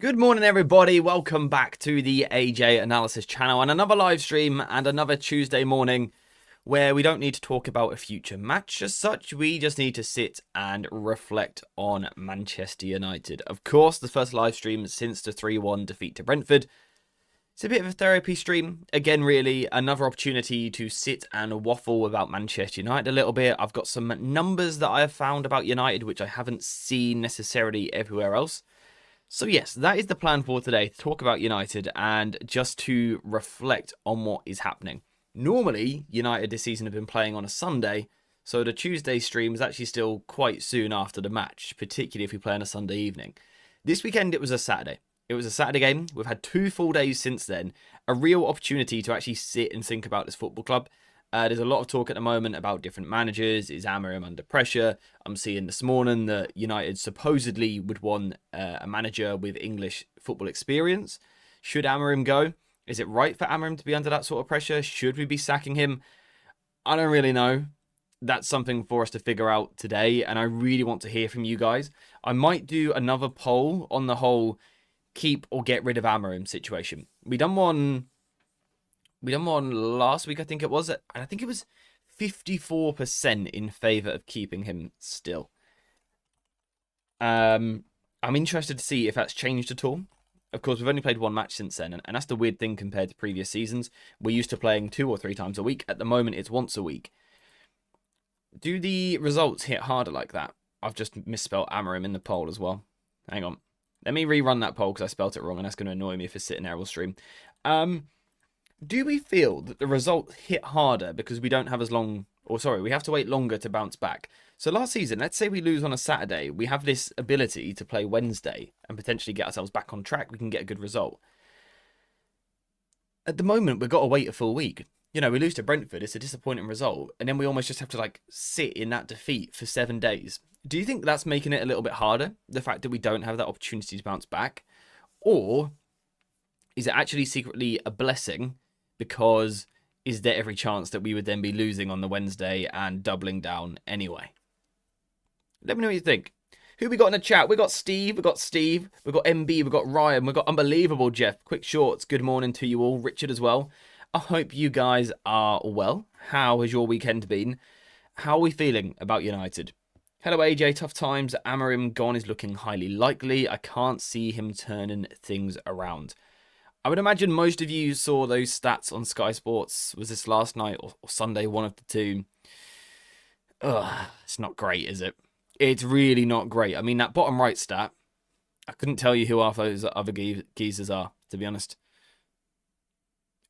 Good morning, everybody. Welcome back to the AJ Analysis channel and another live stream and another Tuesday morning where we don't need to talk about a future match as such. We just need to sit and reflect on Manchester United. Of course, the first live stream since the 3-1 defeat to Brentford. It's a bit of a therapy stream. Again, really, another opportunity to sit and waffle about Manchester United a little bit. I've got some numbers that I have found about United which I haven't seen necessarily everywhere else. So yes, that is the plan for today, to talk about United and just to reflect on what is happening. Normally, United this season have been playing on a Sunday, so the Tuesday stream is actually still quite soon after the match, particularly if we play on a Sunday evening. This weekend it was a Saturday. It was a Saturday game. We've had 2 full days since then. A real opportunity to actually sit and think about this football club. There's a lot of talk at the moment about different managers. Is Amorim under pressure? I'm seeing this morning that United supposedly would want a manager with English football experience. Should Amorim go? Is it right for Amorim to be under that sort of pressure? Should we be sacking him? I don't really know. That's something for us to figure out today, and I really want to hear from you guys. I might do another poll on the whole keep or get rid of Amorim situation. We done one last week, I think it was. And I think it was 54% in favour of keeping him still. I'm interested to see if that's changed at all. Of course, we've only played 1 match since then, and that's the weird thing compared to previous seasons. We're used to playing 2 or 3 times a week. At the moment, it's once a week. Do the results hit harder like that? I've just misspelled Amorim in the poll as well. Hang on. Let me rerun that poll because I spelled it wrong, and that's going to annoy me if it's sitting there all stream. Do we feel that the results hit harder because we don't have as long, or sorry, we have to wait longer to bounce back? So last season, let's say we lose on a Saturday, we have this ability to play Wednesday and potentially get ourselves back on track. We can get a good result. At the moment, we've got to wait a full week. You know, we lose to Brentford, it's a disappointing result, and then we almost just have to sit in that defeat for 7 days. Do you think that's making it a little bit harder, the fact that we don't have that opportunity to bounce back? Or is it actually secretly a blessing because is there every chance that we would then be losing on the Wednesday and doubling down anyway? Let me know what you think. Who we got in the chat? We got Steve, we've got MB, we've got Ryan, we've got Unbelievable Jeff. Quick Shorts, good morning to you all. Richard as well. I hope you guys are well. How has your weekend been? How are we feeling about United? Hello AJ, tough times. Amorim gone is looking highly likely. I can't see him turning things around. I would imagine most of you saw those stats on Sky Sports. Was this last night or Sunday, one of the two? Ugh, it's not great, is it? It's really not great. I mean, that bottom right stat, I couldn't tell you who half those other geezers are, to be honest.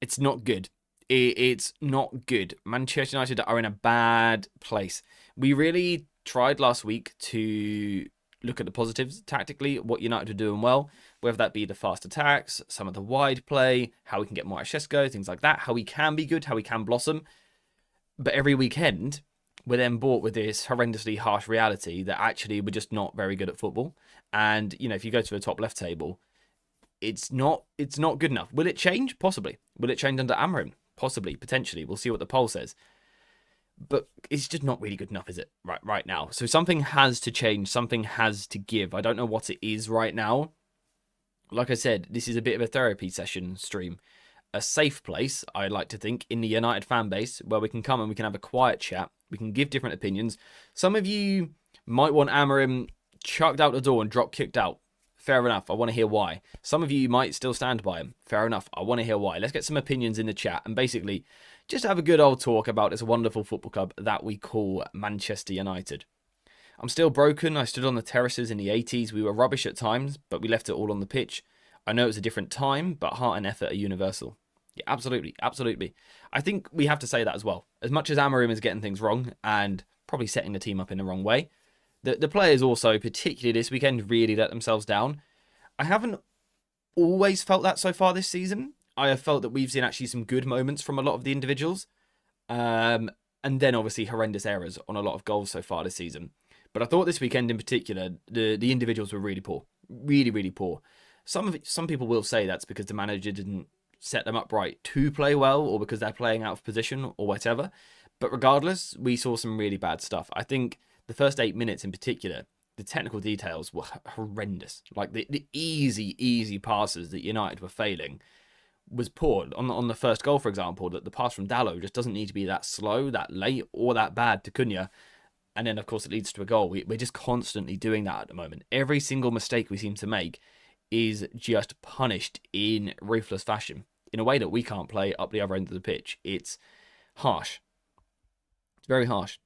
It's not good. It's not good. Manchester United are in a bad place. We really tried last week to look at the positives tactically, what United are doing well, whether that be the fast attacks, some of the wide play, how we can get more Ashesco, things like that, how we can be good, how we can blossom. But every weekend, we're then brought with this horrendously harsh reality that actually we're just not very good at football. And, you know, if you go to the top left table, it's not good enough. Will it change? Possibly. Will it change under Amorim? Possibly, potentially. We'll see what the poll says. But it's just not really good enough, is it? Right now. So something has to change. Something has to give. I don't know what it is right now. Like I said, this is a bit of a therapy session stream. A safe place, I like to think, in the United fan base where we can come and we can have a quiet chat. We can give different opinions. Some of you might want Amorim chucked out the door and drop kicked out. Fair enough. I want to hear why. Some of you might still stand by him. Fair enough. I want to hear why. Let's get some opinions in the chat and basically just have a good old talk about this wonderful football club that we call Manchester United. I'm still broken. I stood on the terraces in the 80s. We were rubbish at times, but we left it all on the pitch. I know it was a different time, but heart and effort are universal. Yeah, absolutely. Absolutely. I think we have to say that as well. As much as Amorim is getting things wrong and probably setting the team up in the wrong way, the players also, particularly this weekend, really let themselves down. I haven't always felt that so far this season. I have felt that we've seen actually some good moments from a lot of the individuals. And then obviously horrendous errors on a lot of goals so far this season. But I thought this weekend in particular, the individuals were really poor. Really, really poor. Some people will say that's because the manager didn't set them up right to play well or because they're playing out of position or whatever. But regardless, we saw some really bad stuff. I think the first 8 minutes in particular, the technical details were horrendous. Like the easy passes that United were failing was poor. On the first goal, for example, that the pass from Dalot just doesn't need to be that slow, that late, or that bad to Cunha. And then, of course, it leads to a goal. We're just constantly doing that at the moment. Every single mistake we seem to make is just punished in ruthless fashion in a way that we can't play up the other end of the pitch. It's harsh. It's very harsh.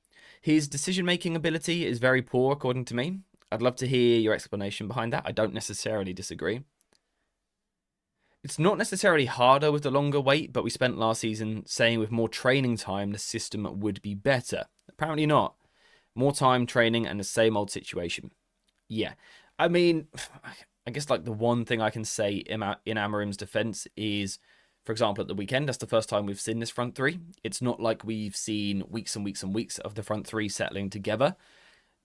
His decision-making ability is very poor, according to me. I'd love to hear your explanation behind that. I don't necessarily disagree. It's not necessarily harder with the longer wait, but we spent last season saying with more training time, the system would be better. Apparently not. More time, training, and the same old situation. Yeah. I mean, I guess like the one thing I can say in Amorim's defense is, for example, at the weekend, that's the first time we've seen this front three. It's not like we've seen weeks and weeks and weeks of the front three settling together.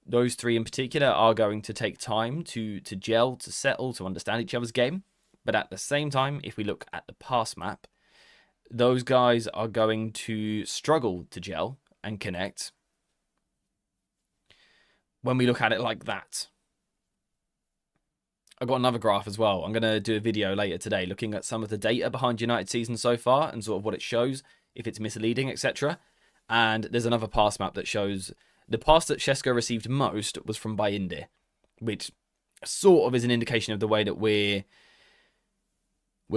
Those three in particular are going to take time to gel, to settle, to understand each other's game. But at the same time, if we look at the pass map, those guys are going to struggle to gel and connect when we look at it like that. I've got another graph as well. I'm going to do a video later today looking at some of the data behind United's season so far and sort of what it shows, if it's misleading, etc. And there's another pass map that shows the pass that Šeško received most was from Bayindir, which sort of is an indication of the way that we're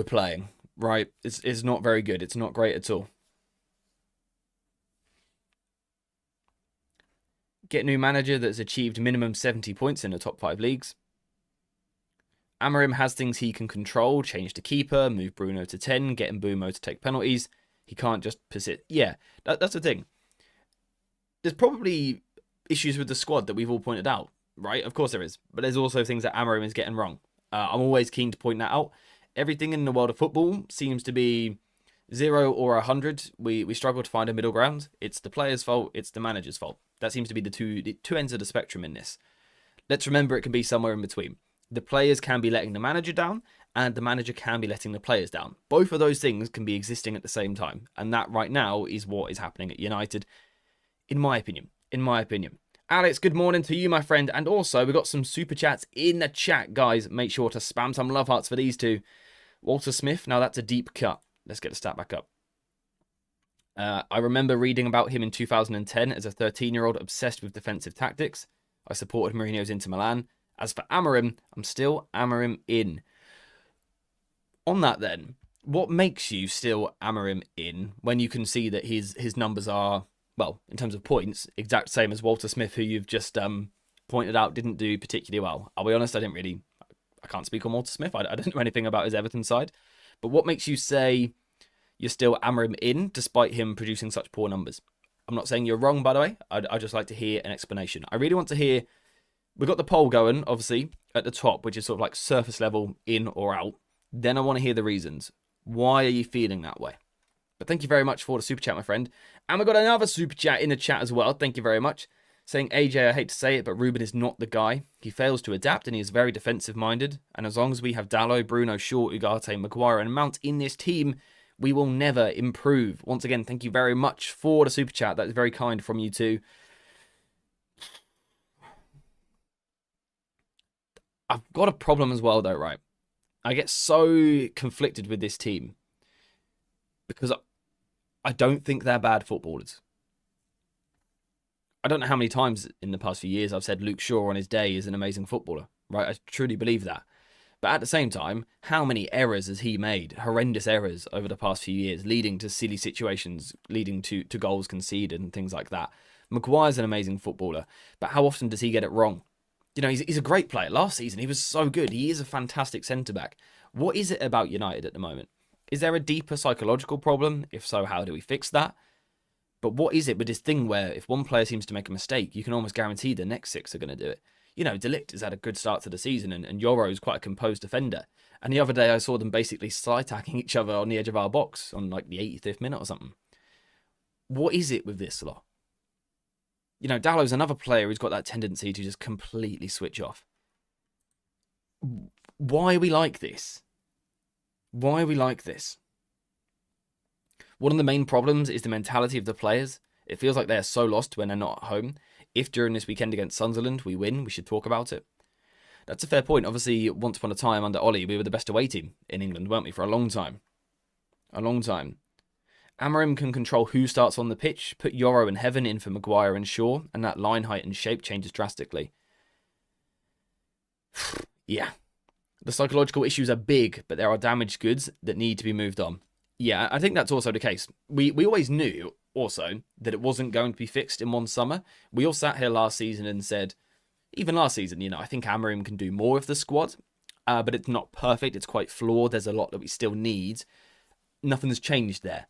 playing, right? It's not very good. It's not great at all. Get a new manager that's achieved minimum 70 points in the top 5 leagues. Amorim has things he can control. Change the keeper, move Bruno to 10, get Mbeumo to take penalties. He can't just persist. Yeah, that's the thing. There's probably issues with the squad that we've all pointed out, right? Of course there is. But there's also things that Amorim is getting wrong. I'm always keen to point that out. Everything in the world of football seems to be 0 or 100. We struggle to find a middle ground. It's the player's fault. It's the manager's fault. That seems to be the two ends of the spectrum in this. Let's remember it can be somewhere in between. The players can be letting the manager down, and the manager can be letting the players down. Both of those things can be existing at the same time. And that right now is what is happening at United, in my opinion. In my opinion. Alex, good morning to you, my friend. And also, we've got some super chats in the chat, guys. Make sure to spam some love hearts for these two. Walter Smith, now that's a deep cut. Let's get the stat back up. I remember reading about him in 2010 as a 13-year-old obsessed with defensive tactics. I supported Mourinho's Inter Milan. As for Amorim, I'm still Amorim in. On that then, what makes you still Amorim in when you can see that his numbers are, well, in terms of points, exact same as Walter Smith, who you've just pointed out didn't do particularly well? I'll be honest, I can't speak on Walter Smith. I don't know anything about his Everton side. But what makes you say you're still Amorim in, despite him producing such poor numbers? I'm not saying you're wrong, by the way. I'd just like to hear an explanation. I really want to hear... We've got the poll going, obviously, at the top, which is sort of like surface level, in or out. Then I want to hear the reasons. Why are you feeling that way? But thank you very much for the super chat, my friend. And we've got another super chat in the chat as well. Thank you very much. Saying, AJ, I hate to say it, but Ruben is not the guy. He fails to adapt and he is very defensive-minded. And as long as we have Dalot, Bruno, Shaw, Ugarte, Maguire and Mount in this team, we will never improve. Once again, thank you very much for the super chat. That is very kind from you too. I've got a problem as well, though, right? I get so conflicted with this team because I don't think they're bad footballers. I don't know how many times in the past few years I've said Luke Shaw on his day is an amazing footballer, right? I truly believe that. But at the same time, how many errors has he made? Horrendous errors over the past few years, leading to silly situations, leading to goals conceded and things like that. Maguire's an amazing footballer, but how often does he get it wrong? You know, he's a great player. Last season, he was so good. He is a fantastic centre-back. What is it about United at the moment? Is there a deeper psychological problem? If so, how do we fix that? But what is it with this thing where if one player seems to make a mistake, you can almost guarantee the next 6 are going to do it? You know, De Ligt has had a good start to the season and Yoro's quite a composed defender. And the other day I saw them basically slide-tacking each other on the edge of our box on like the 85th minute or something. What is it with this lot? You know, Dalot's another player who's got that tendency to just completely switch off. Why are we like this? Why are we like this? One of the main problems is the mentality of the players. It feels like they're so lost when they're not at home. If during this weekend against Sunderland we win, we should talk about it. That's a fair point. Obviously, once upon a time under Ollie, we were the best away team in England, weren't we, for a long time? A long time. Amorim can control who starts on the pitch, put Yoro and Heaven in for Maguire and Shaw, and that line height and shape changes drastically. Yeah. The psychological issues are big, but there are damaged goods that need to be moved on. Yeah, I think that's also the case. We always knew, also, that it wasn't going to be fixed in one summer. We all sat here last season and said, even last season, I think Amorim can do more of the squad, but it's not perfect. It's quite flawed. There's a lot that we still need. Nothing's changed there.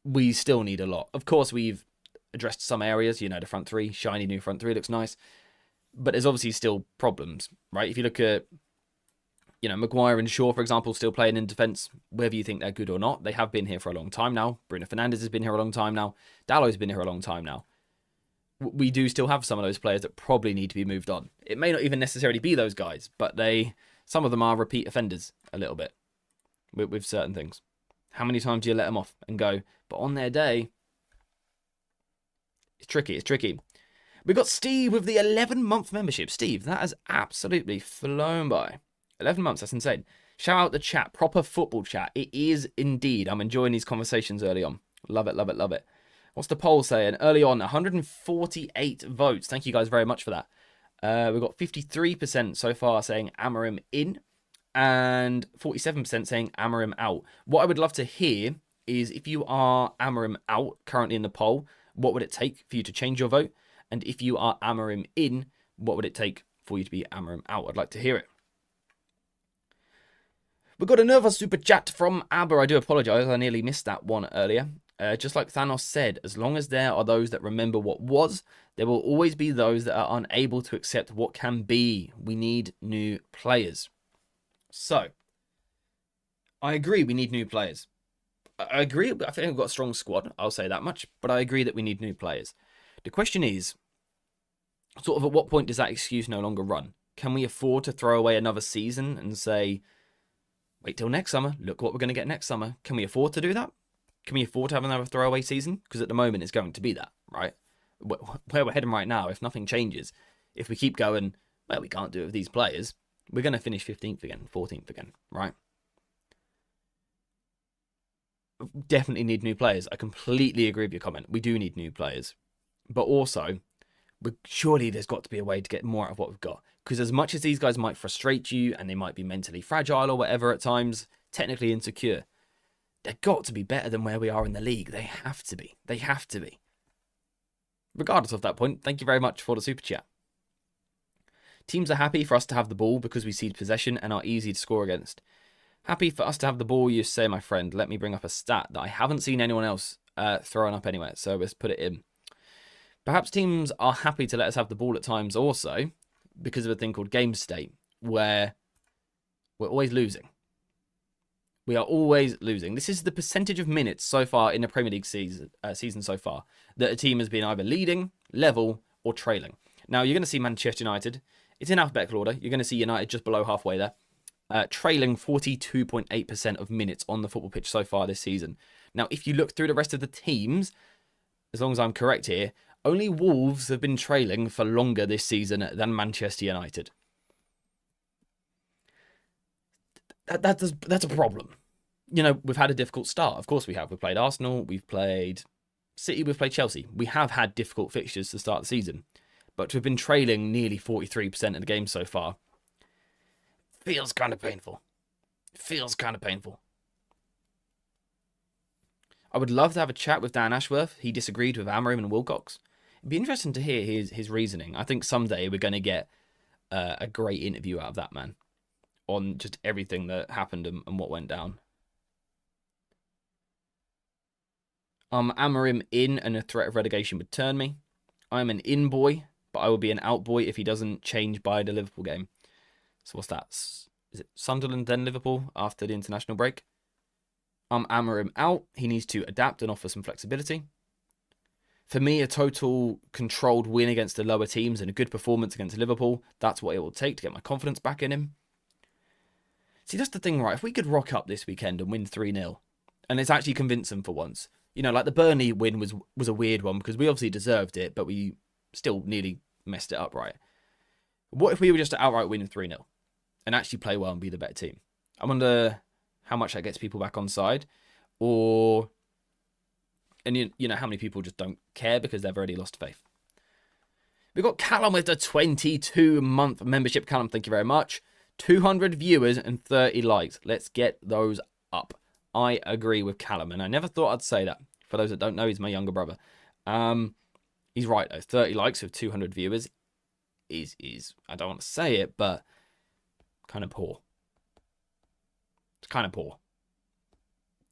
We still need a lot. Of course, we've addressed some areas. The front three, shiny new front three looks nice. But there's obviously still problems, right? If you look at, Maguire and Shaw, for example, still playing in defence, whether you think they're good or not, they have been here for a long time now. Bruno Fernandes has been here a long time now. Dallow's been here a long time now. We do still have some of those players that probably need to be moved on. It may not even necessarily be those guys, but some of them are repeat offenders a little bit with certain things. How many times do you let them off and go, but on their day, it's tricky. We got Steve with the 11-month membership. Steve, that has absolutely flown by. 11 months, that's insane. Shout out the chat, proper football chat. It is indeed. I'm enjoying these conversations early on. Love it, love it, love it. What's the poll saying? Early on, 148 votes. Thank you guys very much for that. We've got 53% so far saying Amorim in and 47% saying Amorim out. What I would love to hear is if you are Amorim out currently in the poll, what would it take for you to change your vote? And if you are Amorim in, what would it take for you to be Amorim out? I'd like to hear it. We've got another super chat from Aber. I do apologise, I nearly missed that one earlier. Just like Thanos said, as long as there are those that remember what was, there will always be those that are unable to accept what can be. We need new players. So, I agree we need new players. I agree, I think we've got a strong squad, I'll say that much, but I agree that we need new players. The question is, sort of at what point does that excuse no longer run? Can we afford to throw away another season and say, wait till next summer, look what we're going to get next summer? Can we afford to do that? Can we afford to have another throwaway season? Because at the moment it's going to be that, right? Where we're heading right now, if nothing changes, if we keep going, well, we can't do it with these players, we're going to finish 15th again, 14th again, right? Definitely need new players. I completely agree with your comment. We do need new players. But also, surely there's got to be a way to get more out of what we've got. Because as much as these guys might frustrate you and they might be mentally fragile or whatever at times, technically insecure, they've got to be better than where we are in the league. They have to be. They have to be. Regardless of that point, thank you very much for the super chat. Teams are happy for us to have the ball because we cede possession and are easy to score against. Happy for us to have the ball, you say, my friend. Let me bring up a stat that I haven't seen anyone else throwing up anywhere, so let's put it in. Perhaps teams are happy to let us have the ball at times also because of a thing called game state, where we're always losing. We are always losing. This is the percentage of minutes so far in the Premier League season so far that a team has been either leading, level, or trailing. Now, you're going to see Manchester United. It's in alphabetical order. You're going to see United just below halfway there. Trailing 42.8% of minutes on the football pitch so far this season. Now, if you look through the rest of the teams, as long as I'm correct here, only Wolves have been trailing for longer this season than Manchester United. That's a problem. We've had a difficult start. Of course we have. We've played Arsenal, we've played City, we've played Chelsea. We have had difficult fixtures to start the season. But to have been trailing nearly 43% of the game so far feels kind of painful. I would love to have a chat with Dan Ashworth. He disagreed with Amorim and Wilcox. It'd be interesting to hear his reasoning. I think someday we're going to get a great interview out of that man on just everything that happened and what went down. Amorim in and a threat of relegation would turn me. I'm an in boy, but I will be an out boy if he doesn't change by the Liverpool game. So what's that? Is it Sunderland then Liverpool after the international break? Amorim out. He needs to adapt and offer some flexibility. For me, a total controlled win against the lower teams and a good performance against Liverpool, that's what it will take to get my confidence back in him. See, that's the thing, right? If we could rock up this weekend and win 3-0, and it's actually convincing for once. Like the Burnley win was a weird one because we obviously deserved it, but we still nearly messed it up, right? What if we were just to outright win 3-0 and actually play well and be the better team? I wonder how much that gets people back on side, and you know how many people just don't care because they've already lost faith. We've got Callum with the 22-month membership. Callum, thank you very much. 200 viewers and 30 likes. Let's get those up. I agree with Callum, and I never thought I'd say that. For those that don't know, he's my younger brother. He's right though. 30 likes with 200 viewers is I don't want to say it, but kind of poor. It's kind of poor.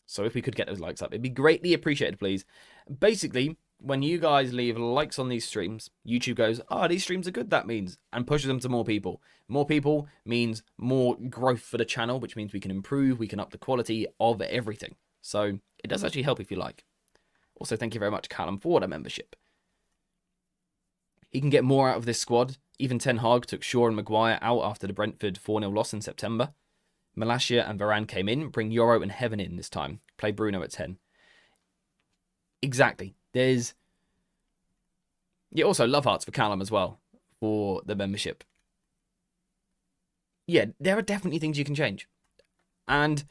So if we could get those likes up, it'd be greatly appreciated, please. Basically, when you guys leave likes on these streams, YouTube goes, oh, these streams are good, that means, and pushes them to more people. More people means more growth for the channel, which means we can improve, we can up the quality of everything. So it does actually help if you like. Also, thank you very much, Callum, for the membership. He can get more out of this squad. Even Ten Hag took Shaw and Maguire out after the Brentford 4-0 loss in September. Malacia and Varane came in. Bring Euro and Heaven in this time. Play Bruno at 10. Exactly. There's... Yeah, also love hearts for Callum as well for the membership. Yeah, there are definitely things you can change. And...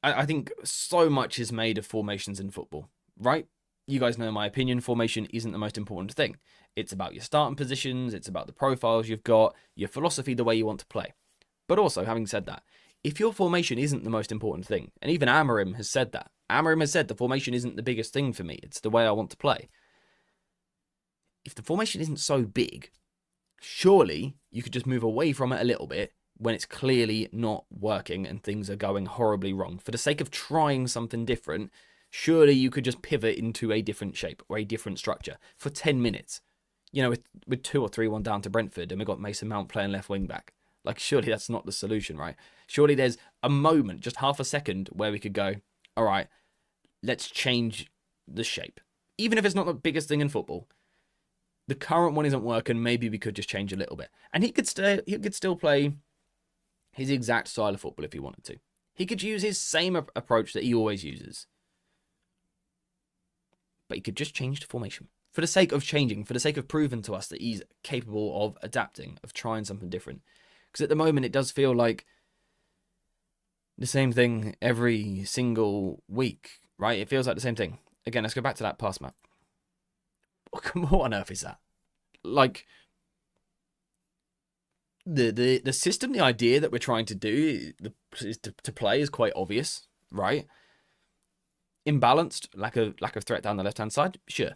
I think so much is made of formations in football, right? You guys know my opinion, formation isn't the most important thing. It's about your starting positions, it's about the profiles you've got, your philosophy, the way you want to play. But also, having said that, if your formation isn't the most important thing, and even Amorim has said that, Amorim has said the formation isn't the biggest thing for me, it's the way I want to play. If the formation isn't so big, surely you could just move away from it a little bit when it's clearly not working and things are going horribly wrong. For the sake of trying something different, surely you could just pivot into a different shape or a different structure for 10 minutes. You know, with 2 or 3-1 down to Brentford and we've got Mason Mount playing left wing back. Like, surely that's not the solution, right? Surely there's a moment, just half a second, where we could go, all right, let's change the shape. Even if it's not the biggest thing in football, the current one isn't working, maybe we could just change a little bit. And he could still play his exact style of football if he wanted to. He could use his same approach that he always uses. But he could just change the formation. For the sake of changing, for the sake of proving to us that he's capable of adapting, of trying something different. Because at the moment it does feel like the same thing every single week, right? It feels like the same thing. Again, let's go back to that pass map. What on earth is that? Like... The system, the idea that we're trying to do is to play is quite obvious, right? Imbalanced, lack of threat down the left-hand side, sure.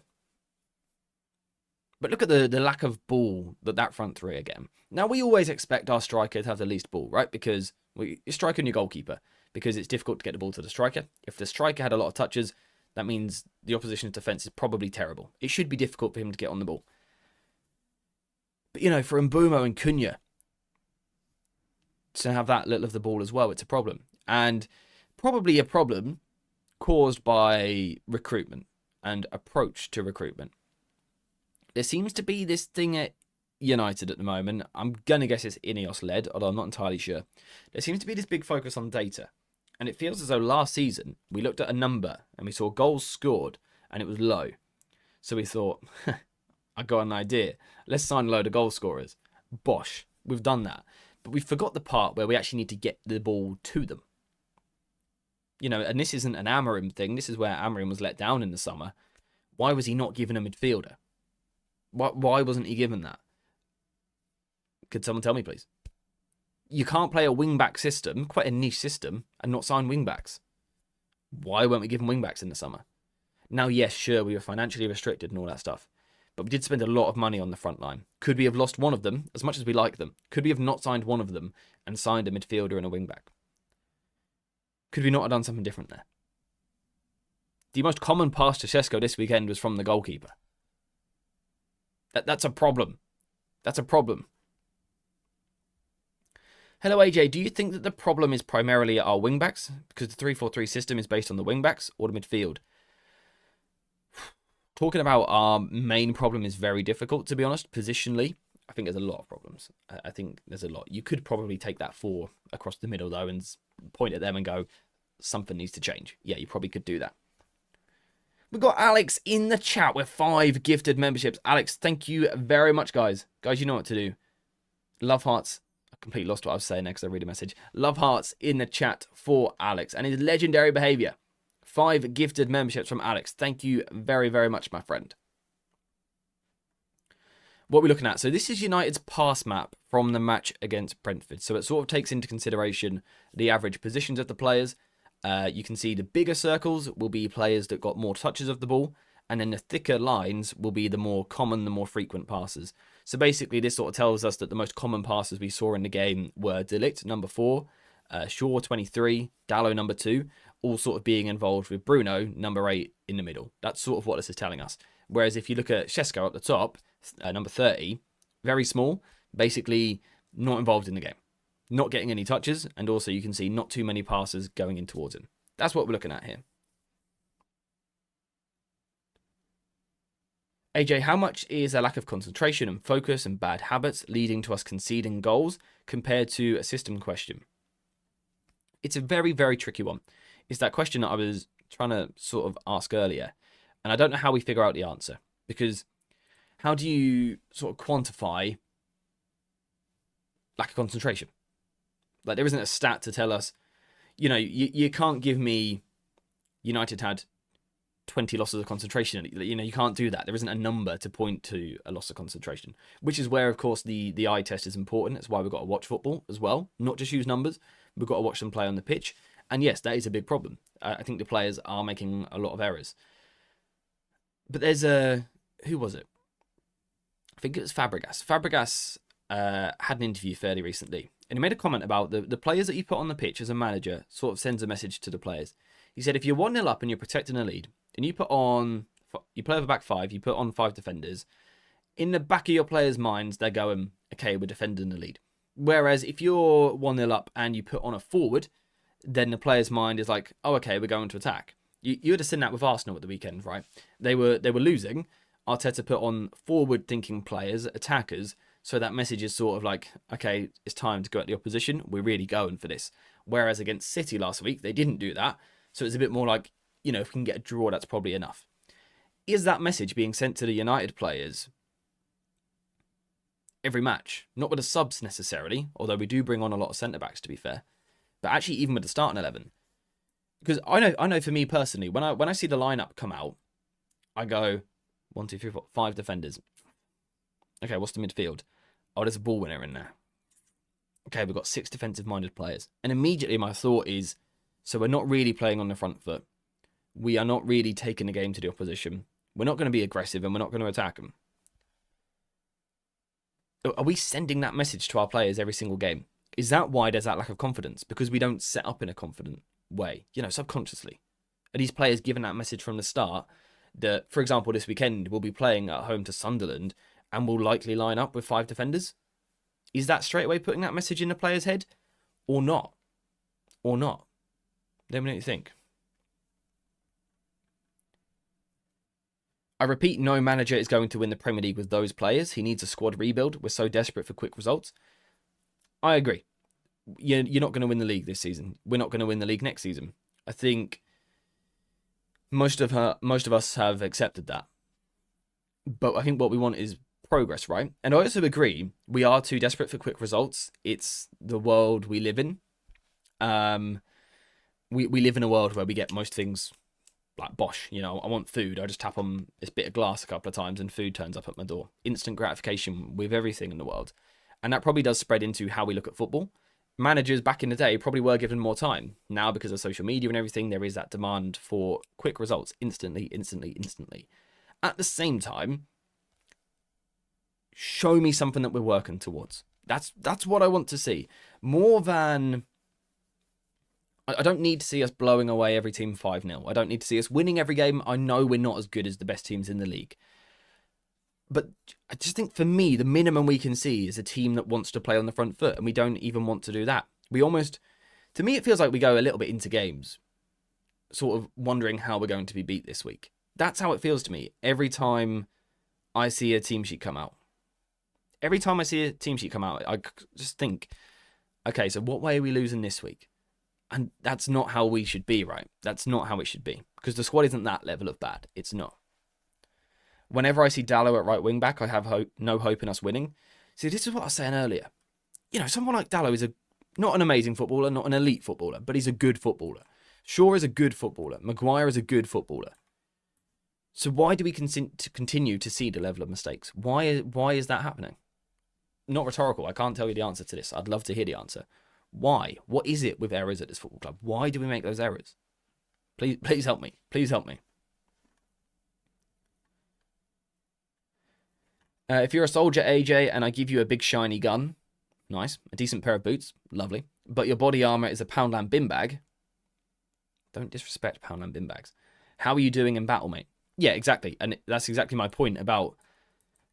But look at the lack of ball that front three are getting. Now, we always expect our striker to have the least ball, right? Because you're striker and your goalkeeper. Because it's difficult to get the ball to the striker. If the striker had a lot of touches, that means the opposition's defence is probably terrible. It should be difficult for him to get on the ball. But, you know, for Mbeumo and Cunha, to have that little of the ball as well, it's a problem. And probably a problem caused by recruitment and approach to recruitment. There seems to be this thing at United at the moment. I'm going to guess it's Ineos-led, although I'm not entirely sure. There seems to be this big focus on data. And it feels as though last season, we looked at a number and we saw goals scored and it was low. So we thought, I got an idea. Let's sign a load of goal scorers. Bosh, we've done that. But we forgot the part where we actually need to get the ball to them. You know, and this isn't an Amorim thing. This is where Amorim was let down in the summer. Why was he not given a midfielder? Why wasn't he given that? Could someone tell me, please? You can't play a wing-back system, quite a niche system, and not sign wing-backs. Why weren't we given wing-backs in the summer? Now, yes, sure, we were financially restricted and all that stuff. But we did spend a lot of money on the front line. Could we have lost one of them, as much as we like them? Could we have not signed one of them and signed a midfielder and a wing-back? Could we not have done something different there? The most common pass to Šeško this weekend was from the goalkeeper. That's a problem. That's a problem. Hello, AJ. Do you think that the problem is primarily our wing-backs? Because the 3-4-3 system is based on the wing-backs or the midfield? Talking about our main problem is very difficult, to be honest. Positionally, I think there's a lot of problems. I think there's a lot. You could probably take that 4 across the middle, though, and point at them and go, something needs to change. Yeah, you probably could do that. We've got Alex in the chat with 5 gifted memberships. Alex, thank you very much, guys. Guys, you know what to do. Love hearts. I completely lost what I was saying next. I read a message. Love hearts in the chat for Alex and his legendary behavior. 5 gifted memberships from Alex. Thank you very, very much, my friend. What we're looking at. So this is United's pass map from the match against Brentford. So it sort of takes into consideration the average positions of the players. You can see the bigger circles will be players that got more touches of the ball. And then the thicker lines will be the more common, the more frequent passes. So basically this sort of tells us that the most common passes we saw in the game were De Ligt, number 4, Shaw, 23, Dalot, number 2, all sort of being involved with Bruno, number 8, in the middle. That's sort of what this is telling us. Whereas if you look at Šeško at the top, number 30, very small, basically not involved in the game. Not getting any touches, and also you can see not too many passes going in towards him. That's what we're looking at here. AJ, how much is a lack of concentration and focus and bad habits leading to us conceding goals compared to a system question? It's a very, very tricky one. It's that question that I was trying to sort of ask earlier, and I don't know how we figure out the answer, because how do you sort of quantify lack of concentration? Like, there isn't a stat to tell us, you know, you can't give me United had 20 losses of concentration. You know, you can't do that. There isn't a number to point to a loss of concentration, which is where, of course, the eye test is important. That's why we've got to watch football as well, not just use numbers. We've got to watch them play on the pitch. And yes, that is a big problem. I think the players are making a lot of errors. But there's who was it? I think it was Fabregas. Fabregas had an interview fairly recently, and he made a comment about the players that you put on the pitch as a manager sort of sends a message to the players. He said, if you're 1-0 up and you're protecting a lead, and you play over back 5, you put on 5 defenders, in the back of your players' minds, they're going, okay, we're defending the lead. Whereas if you're 1-0 up and you put on a forward, then the player's mind is like, oh, okay, we're going to attack. You had to send that with Arsenal at the weekend, right? They were losing. Arteta put on forward-thinking players, attackers, so that message is sort of like, okay, it's time to go at the opposition. We're really going for this. Whereas against City last week, they didn't do that. So it's a bit more like, you know, if we can get a draw, that's probably enough. Is that message being sent to the United players every match? Not with the subs necessarily, although we do bring on a lot of centre-backs, to be fair. But actually, even with the starting 11. Because I know for me personally, when I see the lineup come out, I go, 1, 2, 3, 4, 5 defenders. Okay, what's the midfield? Oh, there's a ball winner in there. Okay, we've got 6 defensive-minded players. And immediately my thought is, so we're not really playing on the front foot. We are not really taking the game to the opposition. We're not going to be aggressive and we're not going to attack them. Are we sending that message to our players every single game? Is that why there's that lack of confidence? Because we don't set up in a confident way, you know, subconsciously. Are these players given that message from the start that, for example, this weekend we'll be playing at home to Sunderland and we'll likely line up with 5 defenders? Is that straight away putting that message in the player's head? Or not? Or not? Let me know what you think. I repeat, no manager is going to win the Premier League with those players. He needs a squad rebuild. We're so desperate for quick results. I agree. You're not going to win the league this season. We're not going to win the league next season. I think most of us have accepted that. But I think what we want is progress, right? And I also agree, we are too desperate for quick results. It's the world we live in. We live in a world where we get most things like bosh, you know, I want food. I just tap on this bit of glass a couple of times and food turns up at my door. Instant gratification with everything in the world. And that probably does spread into how we look at football. Managers back in the day probably were given more time. Now, because of social media and everything, there is that demand for quick results instantly, instantly, instantly. At the same time, show me something that we're working towards. That's what I want to see. More than... I don't need to see us blowing away every team 5-0. I don't need to see us winning every game. I know we're not as good as the best teams in the league. But I just think for me, the minimum we can see is a team that wants to play on the front foot. And we don't even want to do that. We almost... To me, it feels like we go a little bit into games sort of wondering how we're going to be beat this week. That's how it feels to me every time I see a team sheet come out. Every time I see a team sheet come out, I just think, okay, so what way are we losing this week? And that's not how we should be, right? That's not how it should be. because the squad isn't that level of bad. It's not. Whenever I see Dallo at right wing back, I have no hope in us winning. See, this is what I was saying earlier. Someone like Dallo is not an amazing footballer, not an elite footballer, but he's a good footballer. Shaw is a good footballer. Maguire is a good footballer. So why do we continue to see the level of mistakes? Why is that happening? Not rhetorical. I can't tell you the answer to this. I'd love to hear the answer. Why? What is it with errors at this football club? Why do we make those errors? Please help me. Please help me. If you're a soldier, AJ, and I give you a big shiny gun, nice. A decent pair of boots, lovely. But your body armor is a Poundland bin bag. Don't disrespect Poundland bin bags. How are you doing in battle, mate? Yeah, exactly. And that's exactly my point about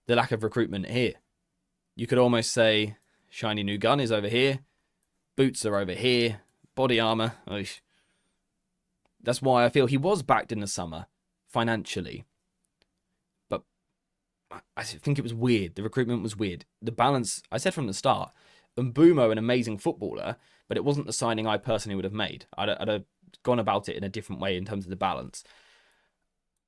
the lack of recruitment here. You could almost say shiny new gun is over here. Boots are over here. Body armor. Oosh. That's why I feel he was backed in the summer financially. But I think it was weird. The recruitment was weird. The balance, I said from the start, Mbeumo, an amazing footballer, but it wasn't the signing I personally would have made. I'd have gone about it in a different way in terms of the balance.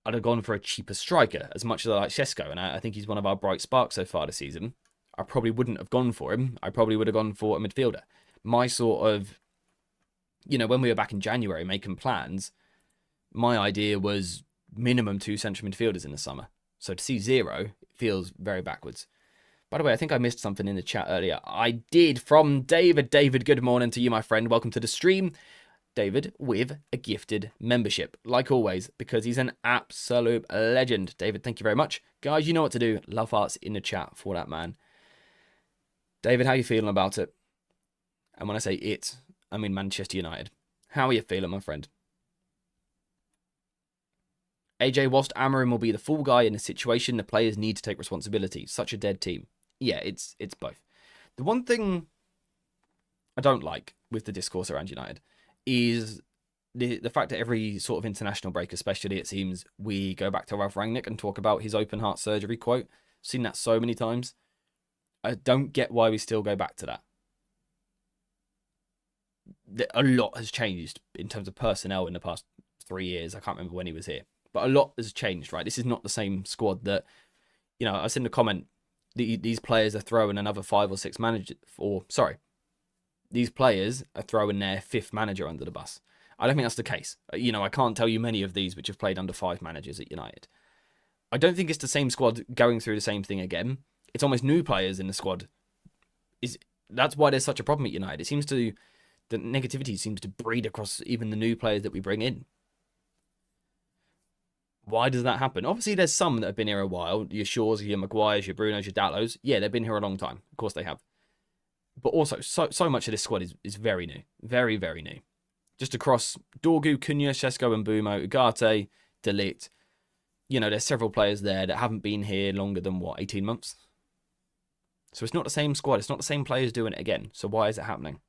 I'd have gone for a cheaper striker, as much as I like Šeško, and I think he's one of our bright sparks so far this season. I probably wouldn't have gone for him. I probably would have gone for a midfielder. My sort of, when we were back in January making plans, my idea was minimum 2 central midfielders in the summer. So to see 0 feels very backwards. By the way, I think I missed something in the chat earlier. I did, from David. David, good morning to you, my friend. Welcome to the stream. David with a gifted membership, like always, because he's an absolute legend. David, thank you very much. Guys, you know what to do. Love hearts in the chat for that man. David, how are you feeling about it? And when I say it, I mean Manchester United. How are you feeling, my friend? AJ, whilst Amorim will be the fall guy in a situation, the players need to take responsibility. Such a dead team. Yeah, it's both. The one thing I don't like with the discourse around United is the fact that every sort of international break, especially, it seems, we go back to Ralph Rangnick and talk about his open heart surgery quote. Seen that so many times. I don't get why we still go back to that. A lot has changed in terms of personnel in the past 3 years. I can't remember when he was here. But a lot has changed, right? This is not the same squad that, I was in the comment, these players are throwing another 5 or 6 managers, these players are throwing their 5th manager under the bus. I don't think that's the case. I can't tell you many of these which have played under 5 managers at United. I don't think it's the same squad going through the same thing again. It's almost new players in the squad. That's why there's such a problem at United. The negativity seems to breed across even the new players that we bring in. Why does that happen? Obviously, there's some that have been here a while. Your Shaws, your Maguires, your Brunos, your Dallos. Yeah, they've been here a long time. Of course they have. But also, so much of this squad is very new. Very, very new. Just across Dorgu, Cunha, Šeško, Mbeumo, Ugarte, De Ligt. There's several players there that haven't been here longer than, 18 months? So it's not the same squad. It's not the same players doing it again. So why is it happening?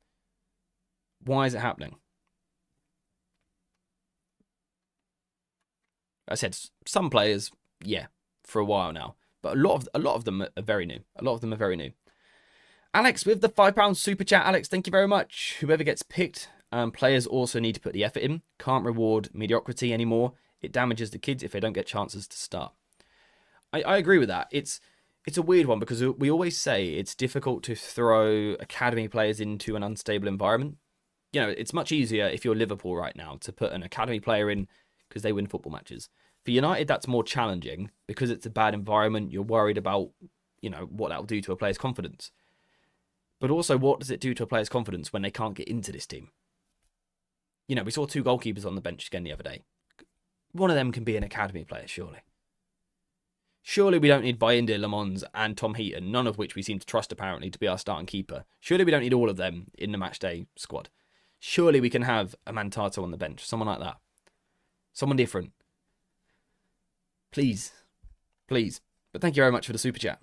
Why is it happening? I said some players, yeah, for a while now. But a lot of them are very new. A lot of them are very new. Alex with the £5 super chat. Alex, thank you very much. Whoever gets picked, players also need to put the effort in. Can't reward mediocrity anymore. It damages the kids if they don't get chances to start. I agree with that. It's a weird one because we always say it's difficult to throw academy players into an unstable environment. It's much easier if you're Liverpool right now to put an academy player in because they win football matches. For United, that's more challenging because it's a bad environment. You're worried about, what that'll do to a player's confidence. But also, what does it do to a player's confidence when they can't get into this team? We saw 2 goalkeepers on the bench again the other day. One of them can be an academy player, surely. Surely we don't need Bayindir, Lamons and Tom Heaton, none of which we seem to trust apparently to be our starting keeper. Surely we don't need all of them in the matchday squad. Surely we can have a Mantato on the bench, someone like that. Someone different. Please. Please. But thank you very much for the super chat.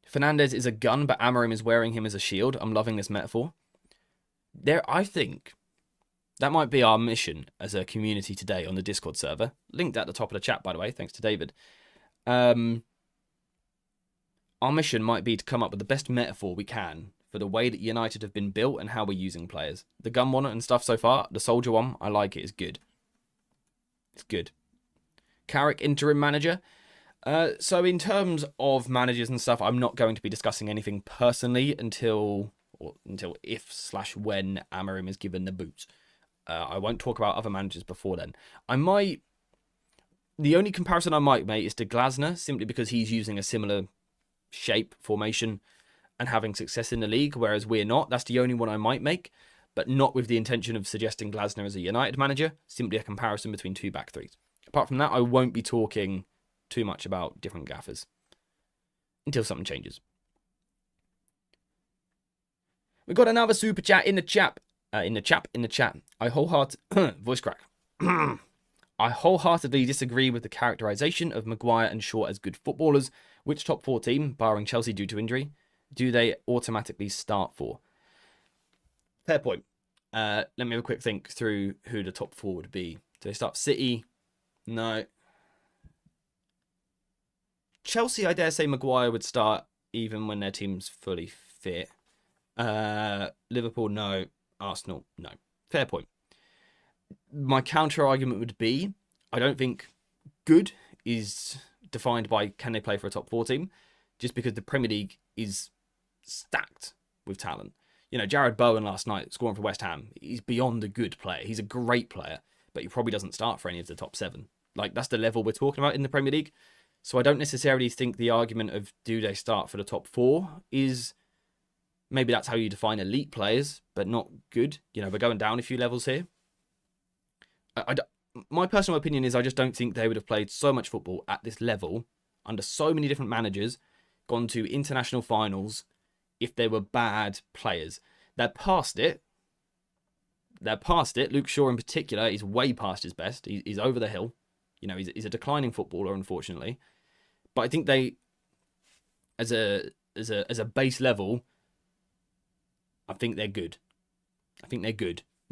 Fernandez is a gun, but Amorim is wearing him as a shield. I'm loving this metaphor. I think that might be our mission as a community today on the Discord server. Linked at the top of the chat, by the way. Thanks to David. Our mission might be to come up with the best metaphor we can for the way that United have been built and how we're using players. The gun one and stuff so far, the soldier one, I like it, it's good. It's good. Carrick, interim manager. So in terms of managers and stuff, I'm not going to be discussing anything personally until if/when Amorim is given the boot. I won't talk about other managers before then. The only comparison I might make is to Glasner, simply because he's using a similar shape, formation, and having success in the league, whereas we're not. That's the only one I might make, but not with the intention of suggesting Glasner as a United manager, simply a comparison between two back threes. Apart from that, I won't be talking too much about different gaffers until something changes. We've got another super chat in the chat. I voice crack. I wholeheartedly disagree with the characterization of Maguire and Shaw as good footballers. Which top 4 team, barring Chelsea due to injury, do they automatically start for? Fair point. Let me have a quick think through who the top 4 would be. Do they start City? No. Chelsea, I dare say Maguire would start even when their team's fully fit. Liverpool, no. Arsenal, no. Fair point. My counter argument would be, I don't think good is defined by can they play for a top 4 team, just because the Premier League is stacked with talent. You know, Jared Bowen last night scoring for West Ham, he's beyond a good player. He's a great player, but he probably doesn't start for any of the top 7. Like, that's the level we're talking about in the Premier League. So I don't necessarily think the argument of do they start for the top 4 is, maybe that's how you define elite players, but not good. You know, we're going down a few levels here. My personal opinion is I just don't think they would have played so much football at this level under so many different managers, gone to international finals, if they were bad players. They're past it. Luke Shaw in particular is way past his best. He's over the hill. You know, he's a declining footballer, unfortunately. But I think they, as a base level, I think they're good.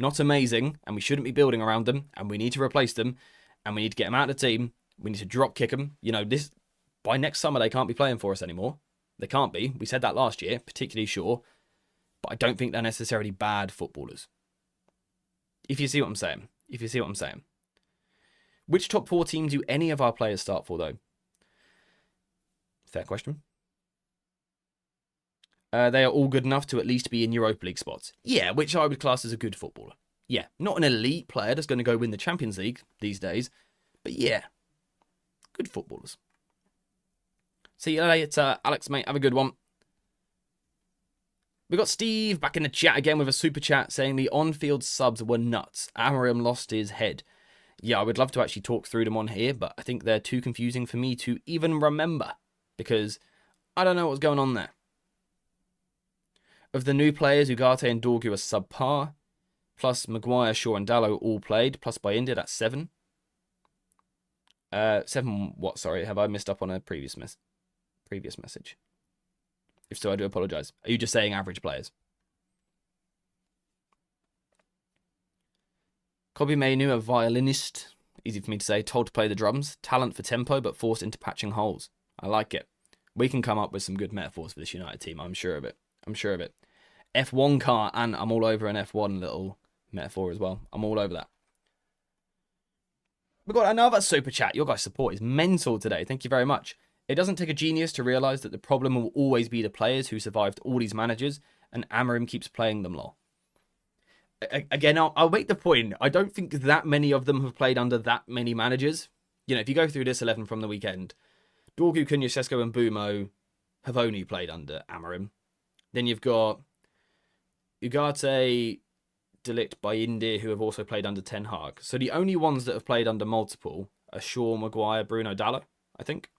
Not amazing, and we shouldn't be building around them, and we need to replace them, and we need to get them out of the team. We need to drop kick them. You know, by next summer, they can't be playing for us anymore. They can't be. We said that last year, particularly Shaw. But I don't think they're necessarily bad footballers. If you see what I'm saying. Which top 4 team do any of our players start for, though? Fair question. They are all good enough to at least be in Europa League spots. Yeah, which I would class as a good footballer. Yeah, not an elite player that's going to go win the Champions League these days. But yeah, good footballers. See you later, Alex, mate. Have a good one. We got Steve back in the chat again with a super chat saying the on-field subs were nuts. Amorim lost his head. Yeah, I would love to actually talk through them on here, but I think they're too confusing for me to even remember because I don't know what's going on there. Of the new players, Ugarte and Dorgu are subpar, plus Maguire, Shaw and Dalot all played, plus by India, that's 7. 7 what, sorry? Have I missed up on a previous message? If so, I do apologise. Are you just saying average players? Kobe Mainu, a violinist, easy for me to say, told to play the drums, talent for tempo, but forced into patching holes. I like it. We can come up with some good metaphors for this United team, I'm sure of it. F1 car, and I'm all over an F1 little metaphor as well. I'm all over that. We've got another super chat. Your guys' support is mental today. Thank you very much. It doesn't take a genius to realise that the problem will always be the players who survived all these managers, and Amorim keeps playing them lol. Again, I'll make the point. I don't think that many of them have played under that many managers. You know, if you go through this 11 from the weekend, Dorgu, Cunha, Sesko and Bumo have only played under Amorim. Then you've got Ugarte, De Ligt, Bayindir, who have also played under Ten Hag. So the only ones that have played under multiple are Shaw, Maguire, Bruno, Dalot, I think.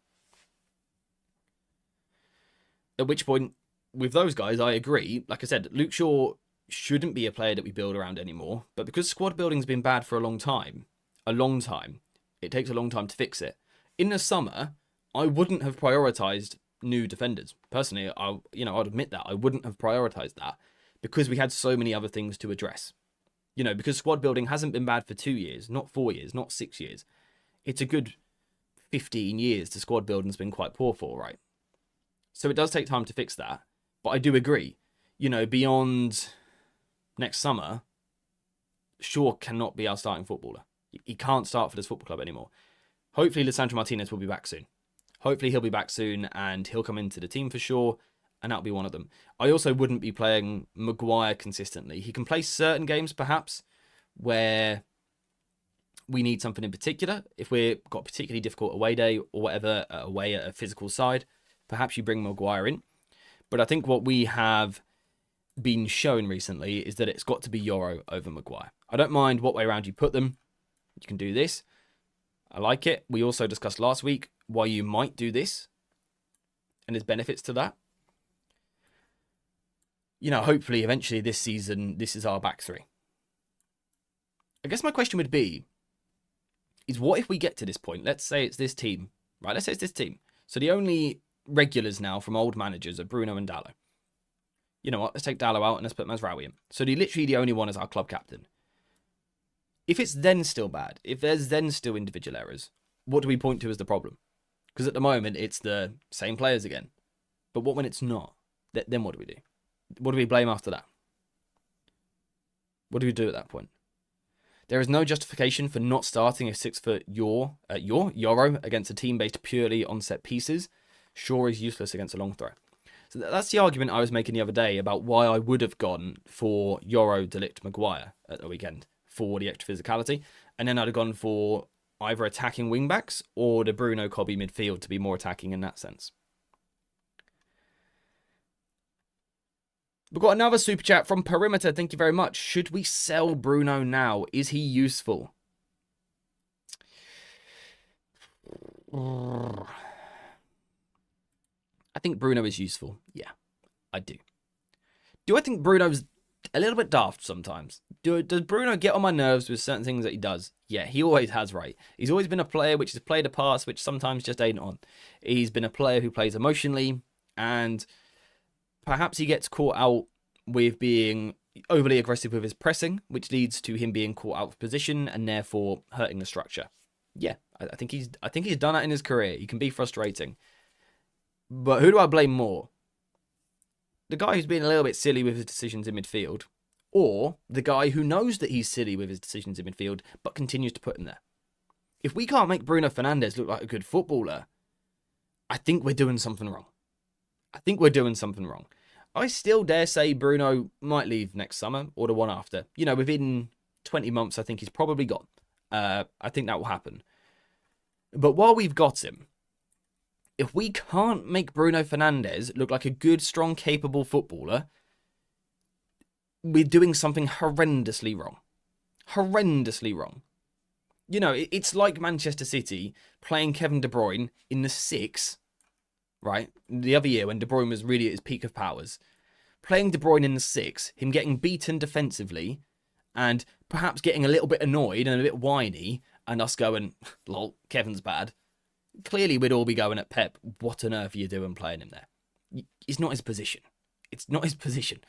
At which point, with those guys, I agree. Like I said, Luke Shaw shouldn't be a player that we build around anymore. But because squad building's been bad for a long time, it takes a long time to fix it. In the summer, I wouldn't have prioritised new defenders. Personally, I'd admit that. I wouldn't have prioritised that because we had so many other things to address. You know, because squad building hasn't been bad for 2 years, not 4 years, not 6 years. It's a good 15 years the squad building's been quite poor for, right? So it does take time to fix that. But I do agree. You know, beyond next summer, Shaw cannot be our starting footballer. He can't start for this football club anymore. Hopefully, Lisandro Martinez will be back soon. Hopefully, he'll be back soon and he'll come into the team for sure, and that'll be one of them. I also wouldn't be playing Maguire consistently. He can play certain games, perhaps, where we need something in particular. If we've got a particularly difficult away day or whatever, away at a physical side, perhaps you bring Maguire in. But I think what we have been shown recently is that it's got to be Euro over Maguire. I don't mind what way around you put them. You can do this. I like it. We also discussed last week why you might do this, and there's benefits to that. You know, hopefully, eventually this season, this is our back three. I guess my question would be, is what if we get to this point? Let's say it's this team, right? Let's say it's this team. So the only regulars now from old managers are Bruno and Dallo. You know what? Let's take Dallo out and let's put Mazraoui in. So literally the only one is our club captain. If it's then still bad, if there's then still individual errors, what do we point to as the problem? Because at the moment, it's the same players again. But what when it's not? Then what do we do? What do we blame after that? What do we do at that point? There is no justification for not starting a 6-foot Euro against a team based purely on set pieces. Shaw is useless against a long throw. So that's the argument I was making the other day about why I would have gone for Euro, De Ligt, Maguire at the weekend for the extra physicality. And then I'd have gone for either attacking wingbacks or the Bruno Cobby midfield to be more attacking in that sense. We've got another super chat from Perimeter. Thank you very much. Should we sell Bruno now? Is he useful? I think Bruno is useful. Yeah, I do. Do I think Bruno's a little bit daft sometimes? Does Bruno get on my nerves with certain things that he does? Yeah, he always has, right? He's always been a player which has played a pass which sometimes just ain't on. He's been a player who plays emotionally, and perhaps he gets caught out with being overly aggressive with his pressing, which leads to him being caught out of position and therefore hurting the structure. Yeah, I think he's done that in his career. He can be frustrating. But who do I blame more? The guy who's been a little bit silly with his decisions in midfield, or the guy who knows that he's silly with his decisions in midfield but continues to put him there? If we can't make Bruno Fernandes look like a good footballer, I think we're doing something wrong. I still dare say Bruno might leave next summer or the one after. You know, within 20 months, I think he's probably gone. I think that will happen. But while we've got him, if we can't make Bruno Fernandes look like a good, strong, capable footballer, we're doing something horrendously wrong. Horrendously wrong. You know, it's like Manchester City playing Kevin De Bruyne in the 6, right? The other year when De Bruyne was really at his peak of powers. Playing De Bruyne in the 6, him getting beaten defensively, and perhaps getting a little bit annoyed and a bit whiny, and us going, lol, Kevin's bad. Clearly, we'd all be going at Pep, what on earth are you doing playing him there? It's not his position. It's not his position.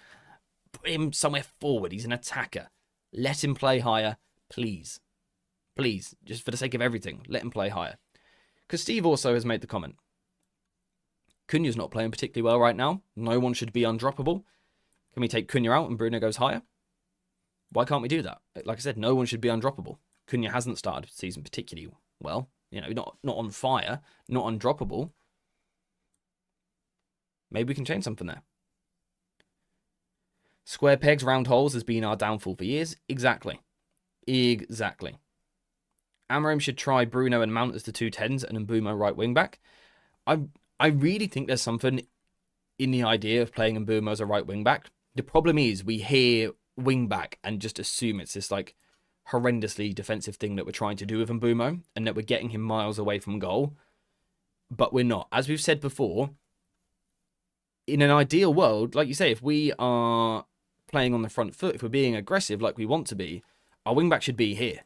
Put him somewhere forward. He's an attacker. Let him play higher, please. Please, just for the sake of everything, let him play higher. Because Steve also has made the comment, Cunha's not playing particularly well right now. No one should be undroppable. Can we take Cunha out and Bruno goes higher? Why can't we do that? Like I said, no one should be undroppable. Cunha hasn't started the season particularly well. You know, not on fire, not undroppable. Maybe we can change something there. Square pegs, round holes has been our downfall for years. Exactly. Amorim should try Bruno and Mount as the 2 10s and Mbeumo right wing back. I really think there's something in the idea of playing Mbeumo as a right wing back. The problem is we hear wing back and just assume it's this like horrendously defensive thing that we're trying to do with Mbeumo and that we're getting him miles away from goal. But we're not. As we've said before, in an ideal world, like you say, if we are playing on the front foot, if we're being aggressive like we want to be, our wing back should be here.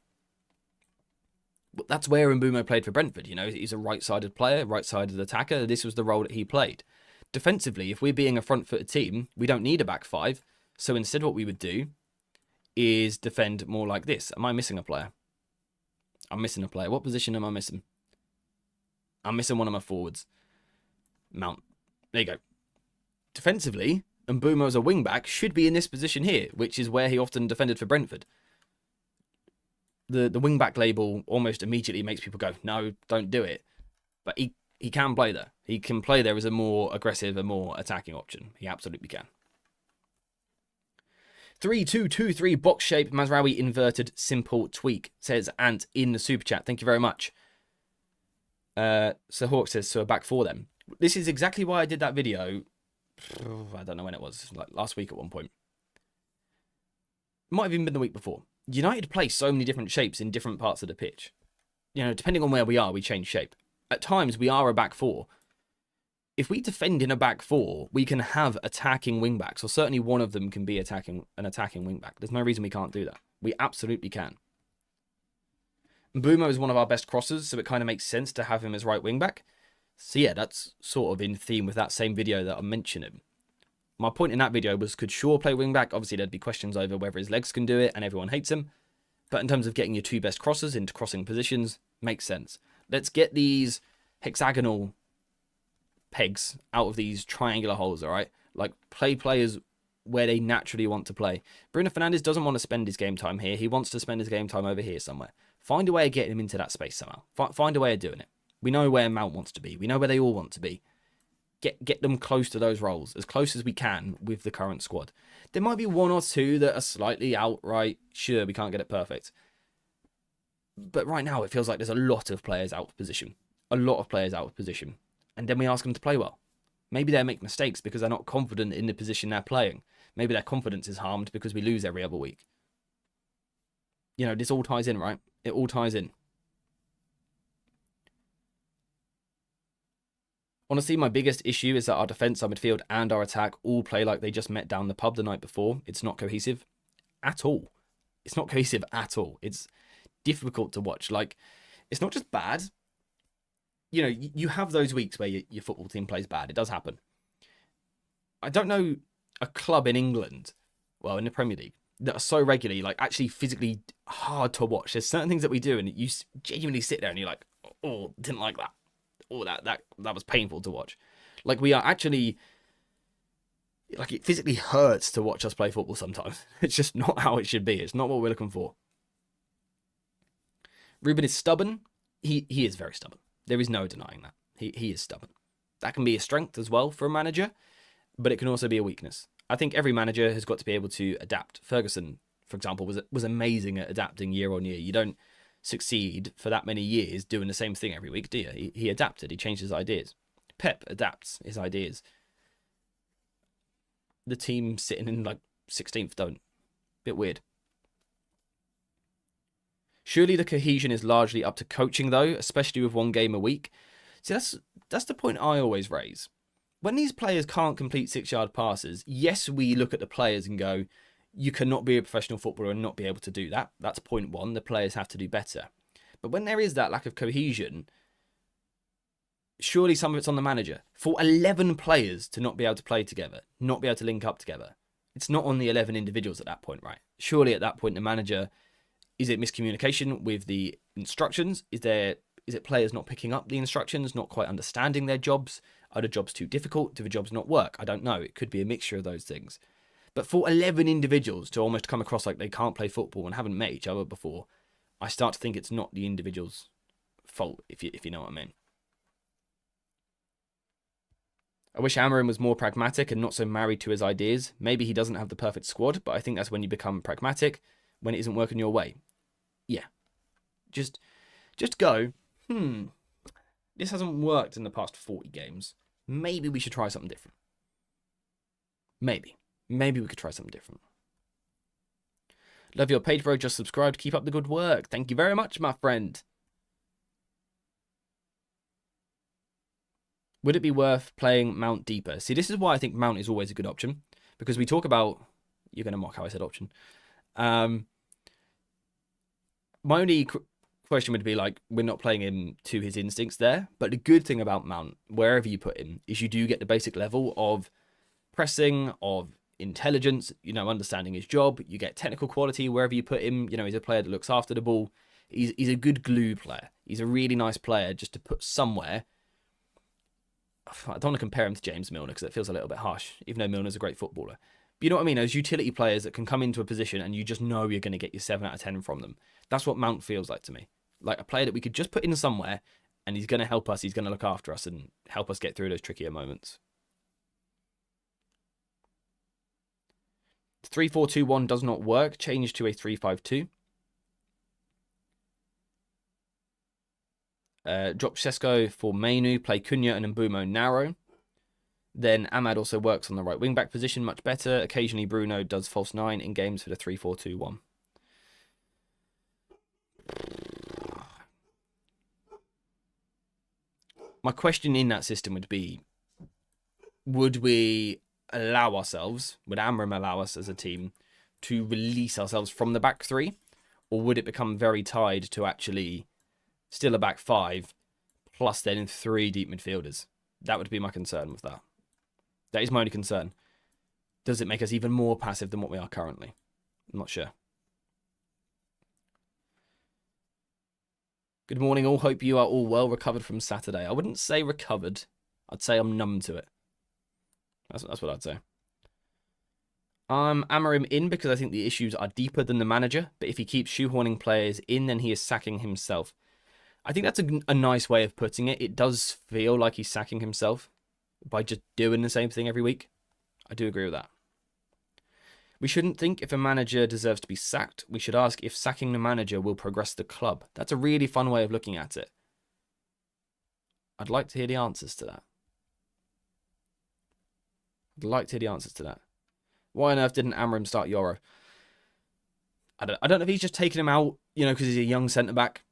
But that's where Mbeumo played for Brentford. You know, he's a right-sided player, right-sided attacker. This was the role that he played. Defensively, if we're being a front-footed team, we don't need a back 5. So instead what we would do is defend more like this. Am I missing a player? I'm missing a player. What position am I missing? I'm missing one of my forwards. Mount. There you go. Defensively, Mbeumo as a wing-back should be in this position here, which is where he often defended for Brentford. the wing back label almost immediately makes people go, no, don't do it. But he can play there. He can play there as a more aggressive, a more attacking option. He absolutely can. 3223 box shape Mazraoui inverted simple tweak, says Ant in the super chat. Thank you very much. So Hawk says, so a back four then. This is exactly why I did that video. I don't know when it was, like last week at one point. Might have even been the week before. United play so many different shapes in different parts of the pitch. You know, depending on where we are, we change shape. At times, we are a back four. If we defend in a back four, we can have attacking wing backs, or certainly one of them can be an attacking wing back. There's no reason we can't do that. We absolutely can. Mbeumo is one of our best crossers, so it kind of makes sense to have him as right wing back. So yeah, that's sort of in theme with that same video that I'm mentioning. My point in that video was, could Shaw play wing back? Obviously, there'd be questions over whether his legs can do it, and everyone hates him. But in terms of getting your two best crossers into crossing positions, makes sense. Let's get these hexagonal pegs out of these triangular holes, all right? Like, play players where they naturally want to play. Bruno Fernandes doesn't want to spend his game time here. He wants to spend his game time over here somewhere. Find a way of getting him into that space somehow. Find a way of doing it. We know where Mount wants to be. We know where they all want to be. Get them close to those roles, as close as we can with the current squad. There might be one or two that are slightly outright. Sure, we can't get it perfect. But right now, it feels like there's a lot of players out of position. A lot of players out of position. And then we ask them to play well. Maybe they make mistakes because they're not confident in the position they're playing. Maybe their confidence is harmed because we lose every other week. You know, this all ties in, right? It all ties in. Honestly, my biggest issue is that our defence, our midfield, and our attack all play like they just met down the pub the night before. It's not cohesive at all. It's not cohesive at all. It's difficult to watch. Like, it's not just bad. You know, you have those weeks where your football team plays bad. It does happen. I don't know a club in England, well, in the Premier League, that are so regularly, like, actually physically hard to watch. There's certain things that we do, and you genuinely sit there and you're like, oh, didn't like that. Oh, that was painful to watch. Like, we are actually, like, it physically hurts to watch us play football sometimes. It's just not how it should be. It's not what we're looking for. Ruben is stubborn. He is very stubborn. There is no denying that. He is stubborn. That can be a strength as well for a manager, but it can also be a weakness. I think every manager has got to be able to adapt. Ferguson, for example, was amazing at adapting year on year. You don't succeed for that many years doing the same thing every week, do you? He adapted. He changed his ideas. Pep adapts his ideas. The team sitting in like 16th don't. Bit weird. Surely the cohesion is largely up to coaching, though, especially with one game a week. See, that's the point I always raise. When these players can't complete 6-yard passes, yes, we look at the players and go, you cannot be a professional footballer and not be able to do that. That's point one. The players have to do better. But when there is that lack of cohesion, surely some of it's on the manager. For 11 players to not be able to play together, not be able to link up together, it's not on the 11 individuals at that point, right? Surely at that point, the manager, is it miscommunication with the instructions? Is it players not picking up the instructions, not quite understanding their jobs? Are the jobs too difficult? Do the jobs not work? I don't know. It could be a mixture of those things. But for 11 individuals to almost come across like they can't play football and haven't met each other before, I start to think it's not the individual's fault, if you know what I mean. I wish Amorin was more pragmatic and not so married to his ideas. Maybe he doesn't have the perfect squad, but I think that's when you become pragmatic, when it isn't working your way. Yeah. Just go, this hasn't worked in the past 40 games. Maybe we should try something different. Maybe we could try something different. Love your page, bro. Just subscribed. Keep up the good work. Thank you very much, my friend. Would it be worth playing Mount deeper? See, this is why I think Mount is always a good option. Because we talk about... You're going to mock how I said option. My only question would be, like, we're not playing him to his instincts there. But the good thing about Mount, wherever you put him, is you do get the basic level of pressing, of intelligence, understanding his job. You get technical quality wherever you put him. He's a player that looks after the ball. He's a good glue player. He's a really nice player just to put somewhere. I don't want to compare him to James Milner because it feels a little bit harsh, even though Milner's a great footballer. You know what I mean? Those utility players that can come into a position and you just know you're going to get your 7 out of 10 from them. That's what Mount feels like to me. Like a player that we could just put in somewhere and he's going to help us. He's going to look after us and help us get through those trickier moments. 3-4-2-1 does not work. Change to a 3-5-2. Drop Sesko for Mainu. Play Cunha and Mbumo narrow. Then Ahmad also works on the right wing-back position much better. Occasionally Bruno does false 9 in games for the 3-4-2-1. My question in that system would be, would we allow ourselves, would Amorim allow us as a team to release ourselves from the back three? Or would it become very tied to actually still a back five, plus then 3 deep midfielders? That would be my concern with that. That is my only concern. Does it make us even more passive than what we are currently? I'm not sure. Good morning all. Hope you are all well recovered from Saturday. I wouldn't say recovered. I'd say I'm numb to it. That's what I'd say. I'm Amorim in because I think the issues are deeper than the manager. But if he keeps shoehorning players in, then he is sacking himself. I think that's a nice way of putting it. It does feel like he's sacking himself by just doing the same thing every week. I do agree with that. We shouldn't think if a manager deserves to be sacked. We should ask if sacking the manager will progress the club. That's a really fun way of looking at it. I'd like to hear the answers to that. Why on earth didn't Amorim start Yoro? I don't know if he's just taking him out, because he's a young centre-back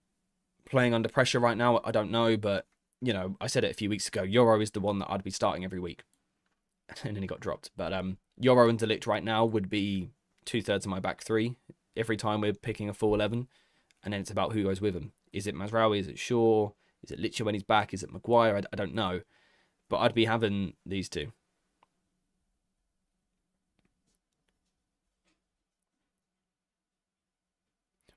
playing under pressure right now. I don't know, but, I said it a few weeks ago. Yoro is the one that I'd be starting every week. And then he got dropped. But Yoro and De Ligt right now would be 2/3 of my back three every time we're picking a full 11. And then it's about who goes with him. Is it Mazraoui? Is it Shaw? Is it Licha when he's back? Is it Maguire? I don't know. But I'd be having these two.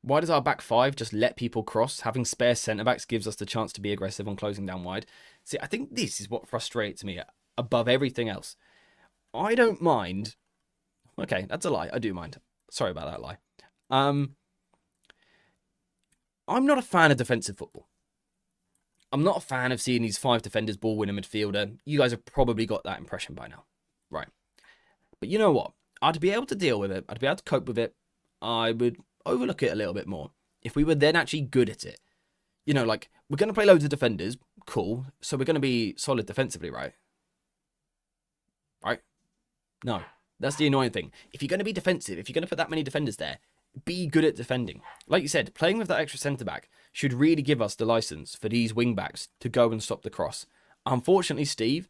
Why does our back five just let people cross? Having spare centre-backs gives us the chance to be aggressive on closing down wide. See, I think this is what frustrates me above everything else. I don't mind. Okay, that's a lie. I do mind. Sorry about that lie. I'm not a fan of defensive football. I'm not a fan of seeing these 5 defenders ball win a midfielder. You guys have probably got that impression by now. Right. But you know what? I'd be able to deal with it. I'd be able to cope with it. I would overlook it a little bit more if we were then actually good at it. Like, we're going to play loads of defenders. Cool. So we're going to be solid defensively, right? Right? No. That's the annoying thing. If you're going to be defensive, if you're going to put that many defenders there, be good at defending. Like you said, playing with that extra centre-back should really give us the license for these wing-backs to go and stop the cross. Unfortunately, Steve,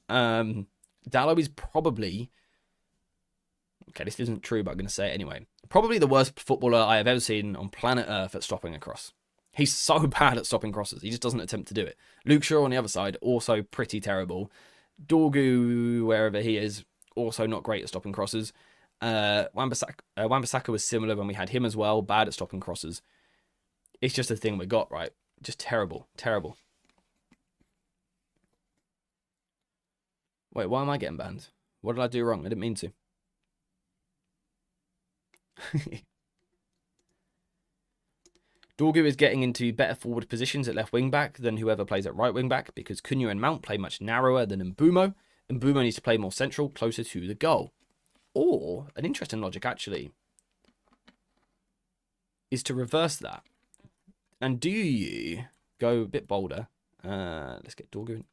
Dallo is probably... Okay, this isn't true, but I'm going to say it anyway. Probably the worst footballer I have ever seen on planet Earth at stopping a cross. He's so bad at stopping crosses. He just doesn't attempt to do it. Luke Shaw on the other side, also pretty terrible. Dorgu, wherever he is, also not great at stopping crosses. Wan-Bissaka was similar when we had him as well. Bad at stopping crosses. It's just a thing we got, right? Just terrible. Terrible. Wait, why am I getting banned? What did I do wrong? I didn't mean to. Dorgu is getting into better forward positions at left wing back than whoever plays at right wing back because Cunha and Mount play much narrower than Mbumo. Mbumo needs to play more central, closer to the goal. Or, an interesting logic actually, is to reverse that. And do you go a bit bolder? Let's get Dorgu in.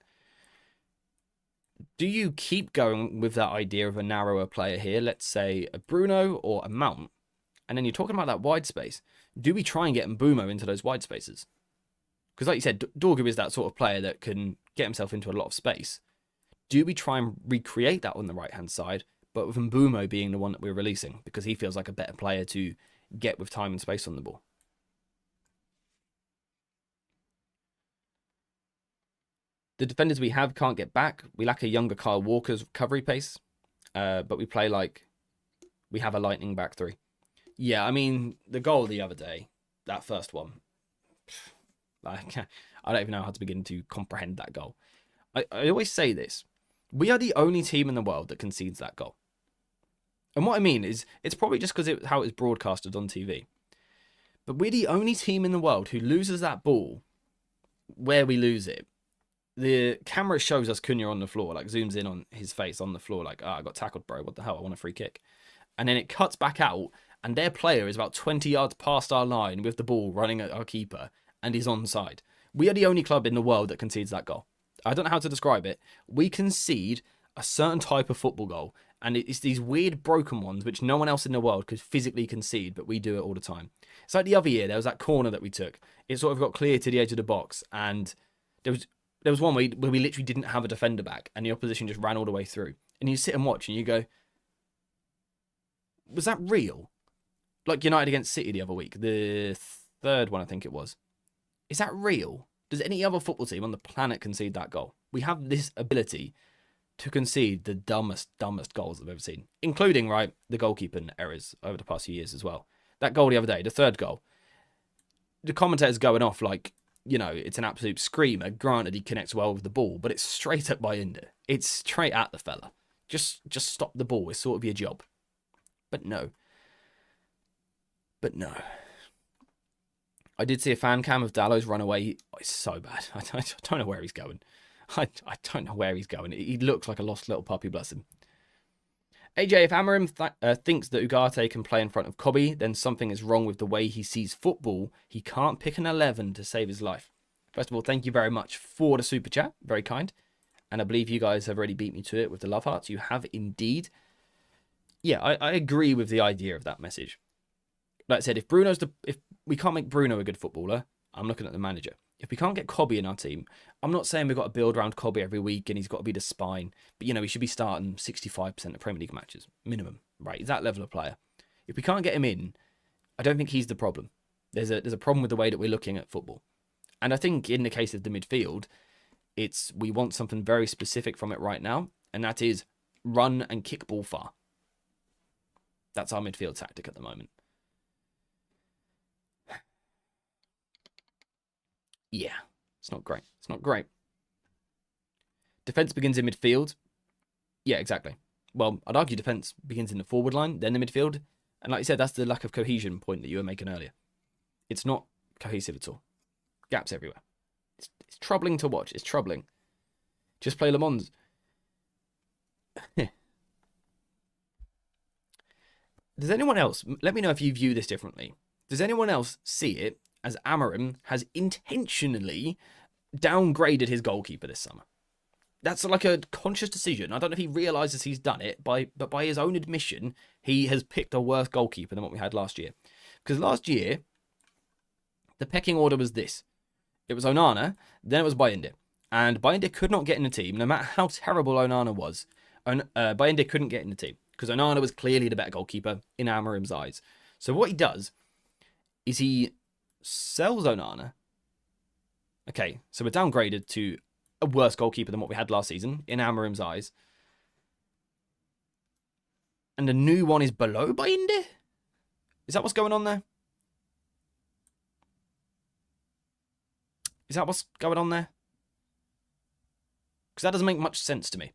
Do you keep going with that idea of a narrower player here? Let's say a Bruno or a Mount. And then you're talking about that wide space. Do we try and get Mbumo into those wide spaces? Because like you said, Dorgu is that sort of player that can get himself into a lot of space. Do we try and recreate that on the right-hand side, but with Mbumo being the one that we're releasing? Because he feels like a better player to get with time and space on the ball. The defenders we have can't get back. We lack a younger Kyle Walker's recovery pace. But we play like we have a lightning back three. Yeah, I mean, the goal the other day, that first one, I don't even know how to begin to comprehend that goal. I always say this. We are the only team in the world that concedes that goal. And what I mean is, it's probably just because how it was broadcasted on TV. But we're the only team in the world who loses that ball where we lose it. The camera shows us Cunha on the floor, like zooms in on his face on the floor, like, I got tackled, bro. What the hell? I want a free kick. And then it cuts back out, and their player is about 20 yards past our line with the ball running at our keeper, and he's onside. We are the only club in the world that concedes that goal. I don't know how to describe it. We concede a certain type of football goal, and it's these weird broken ones which no one else in the world could physically concede, but we do it all the time. It's like the other year, there was that corner that we took. It sort of got clear to the edge of the box, and there was one where we literally didn't have a defender back, and the opposition just ran all the way through. And you sit and watch, and you go, was that real? Like United against City the other week, the third one I think it was. Is that real? Does any other football team on the planet concede that goal? We have this ability to concede the dumbest goals I've ever seen, including, right, the goalkeeper errors over the past few years as well. That goal the other day, the third goal, the commentator's going off like, it's an absolute screamer. Granted, he connects well with the ball, but it's straight up by India. It's straight at the fella. Just stop the ball. It's sort of your job. But no. I did see a fan cam of Dallo's run away. Oh, it's so bad. I don't know where he's going. I don't know where he's going. He looks like a lost little puppy, bless him. AJ, if Amorim thinks that Ugarte can play in front of Kobe, then something is wrong with the way he sees football. He can't pick an 11 to save his life. First of all, thank you very much for the super chat. Very kind. And I believe you guys have already beat me to it with the love hearts. You have indeed. Yeah, I agree with the idea of that message. Like I said, if we can't make Bruno a good footballer, I'm looking at the manager. If we can't get Kobe in our team, I'm not saying we've got to build around Kobe every week and he's got to be the spine, but he should be starting 65% of Premier League matches, minimum, right? He's that level of player. If we can't get him in, I don't think he's the problem. There's a problem with the way that we're looking at football. And I think in the case of the midfield, we want something very specific from it right now, and that is run and kick ball far. That's our midfield tactic at the moment. Yeah, it's not great. It's not great. Defence begins in midfield. Yeah, exactly. Well, I'd argue defence begins in the forward line, then the midfield. And like you said, that's the lack of cohesion point that you were making earlier. It's not cohesive at all. Gaps everywhere. It's troubling to watch. It's troubling. Just play Le Mans. Does anyone else, let me know if you view this differently. Does anyone else see it as Amorim has intentionally downgraded his goalkeeper this summer? That's like a conscious decision. I don't know if he realises he's done it, but by his own admission, he has picked a worse goalkeeper than what we had last year. Because last year, the pecking order was this. It was Onana, then it was Bayındır. And Bayındır could not get in the team, no matter how terrible Onana was. Bayındır couldn't get in the team, because Onana was clearly the better goalkeeper in Amorim's eyes. So what he does is he sells Onana. Okay, so we're downgraded to a worse goalkeeper than what we had last season in Amorim's eyes. And the new one is below Bayındır? Is that what's going on there? Is that what's going on there? Because that doesn't make much sense to me.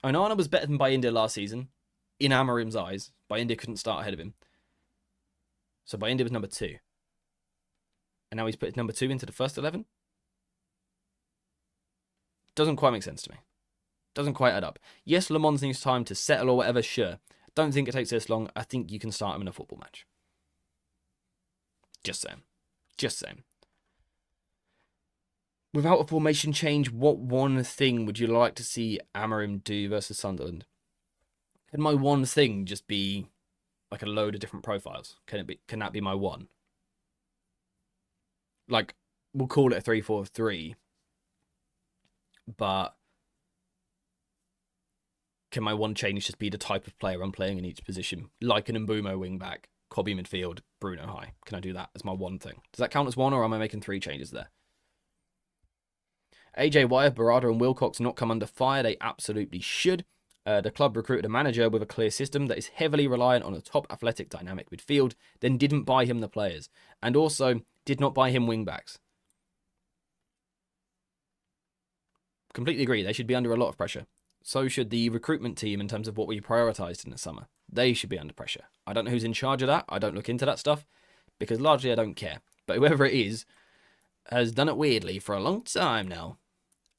Onana was better than Bayındır last season in Amorim's eyes. Bayındır couldn't start ahead of him. So Bayındır was number 2. And now he's put number 2 into the first 11? Doesn't quite make sense to me. Doesn't quite add up. Yes, Le Mans needs time to settle or whatever, sure. Don't think it takes this long. I think you can start him in a football match. Just saying. Just saying. Without a formation change, what one thing would you like to see Amorim do versus Sunderland? Can my one thing just be like a load of different profiles? Can that be my one? Like, we'll call it a 3-4-3, but can my one change just be the type of player I'm playing in each position? Like an Mbumo wing back, Kobe midfield, Bruno high. Can I do that as my one thing? Does that count as one, or am I making 3 changes there? AJ, why have Barada and Wilcox not come under fire? They absolutely should. The club recruited a manager with a clear system that is heavily reliant on a top athletic dynamic midfield, then didn't buy him the players, and also did not buy him wing backs. Completely agree. They should be under a lot of pressure. So should the recruitment team in terms of what we prioritised in the summer. They should be under pressure. I don't know who's in charge of that. I don't look into that stuff because largely I don't care. But whoever it is has done it weirdly for a long time now.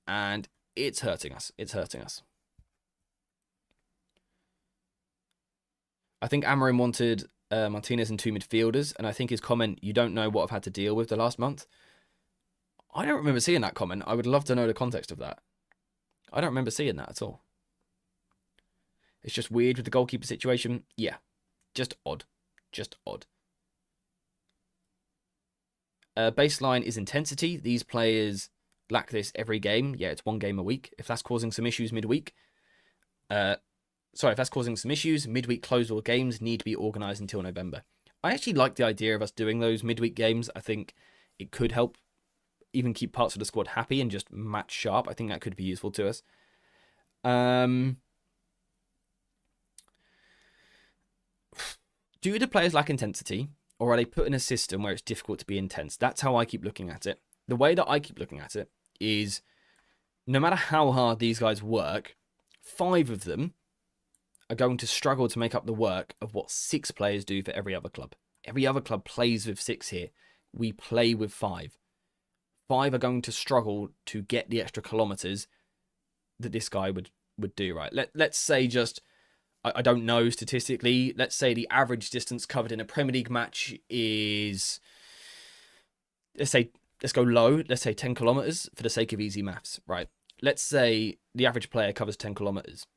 And it's hurting us. It's hurting us. I think Amorim wanted Martinez and 2 midfielders. And I think his comment, you don't know what I've had to deal with the last month. I don't remember seeing that comment. I would love to know the context of that. I don't remember seeing that at all. It's just weird with the goalkeeper situation. Yeah, just odd. Just odd. Baseline is intensity. These players lack this every game. Yeah, it's 1 game a week. If that's causing some issues midweek. If that's causing some issues, midweek closed all games need to be organised until November. I actually like the idea of us doing those midweek games. I think it could help even keep parts of the squad happy and just match sharp. I think that could be useful to us. Do the players lack intensity, or are they put in a system where it's difficult to be intense? That's how I keep looking at it. The way that I keep looking at it is no matter how hard these guys work, 5 of them are going to struggle to make up the work of what 6 players do for every other club. Every other club plays with 6 here. We play with 5. 5 are going to struggle to get the extra kilometres that this guy would do, right? Let's say just, I don't know statistically, let's say the average distance covered in a Premier League match is, let's go low, let's say 10 kilometres for the sake of easy maths, right? Let's say the average player covers 10 kilometres.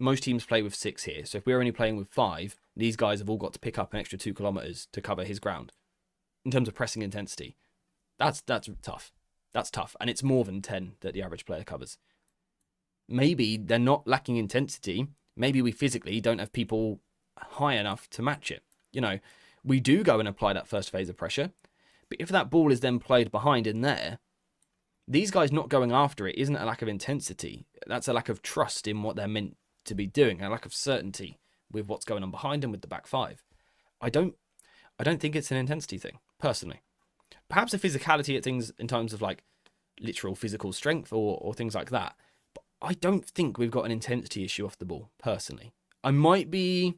Most teams play with 6 here, so if we're only playing with 5, these guys have all got to pick up an extra 2 kilometres to cover his ground. In terms of pressing intensity, that's tough. That's tough, and it's more than 10 that the average player covers. Maybe they're not lacking intensity. Maybe we physically don't have people high enough to match it. You know, we do go and apply that first phase of pressure, but if that ball is then played behind in there, these guys not going after it isn't a lack of intensity. That's a lack of trust in what they're meant to be doing, a lack of certainty with what's going on behind them with the back 5. I don't think it's an intensity thing, personally. Perhaps a physicality at things in terms of like literal physical strength or things like that. But I don't think we've got an intensity issue off the ball, personally. I might be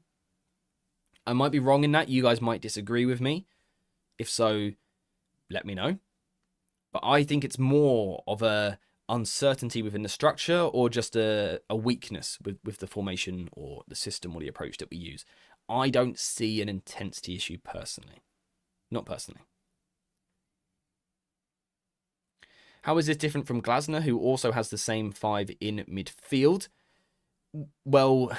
wrong in that. You guys might disagree with me. If so, let me know. But I think it's more of a uncertainty within the structure or just a weakness with the formation or the system or the approach that we use. I don't see an intensity issue personally. Not personally. How is this different from Glasner, who also has the same 5 in midfield? Well,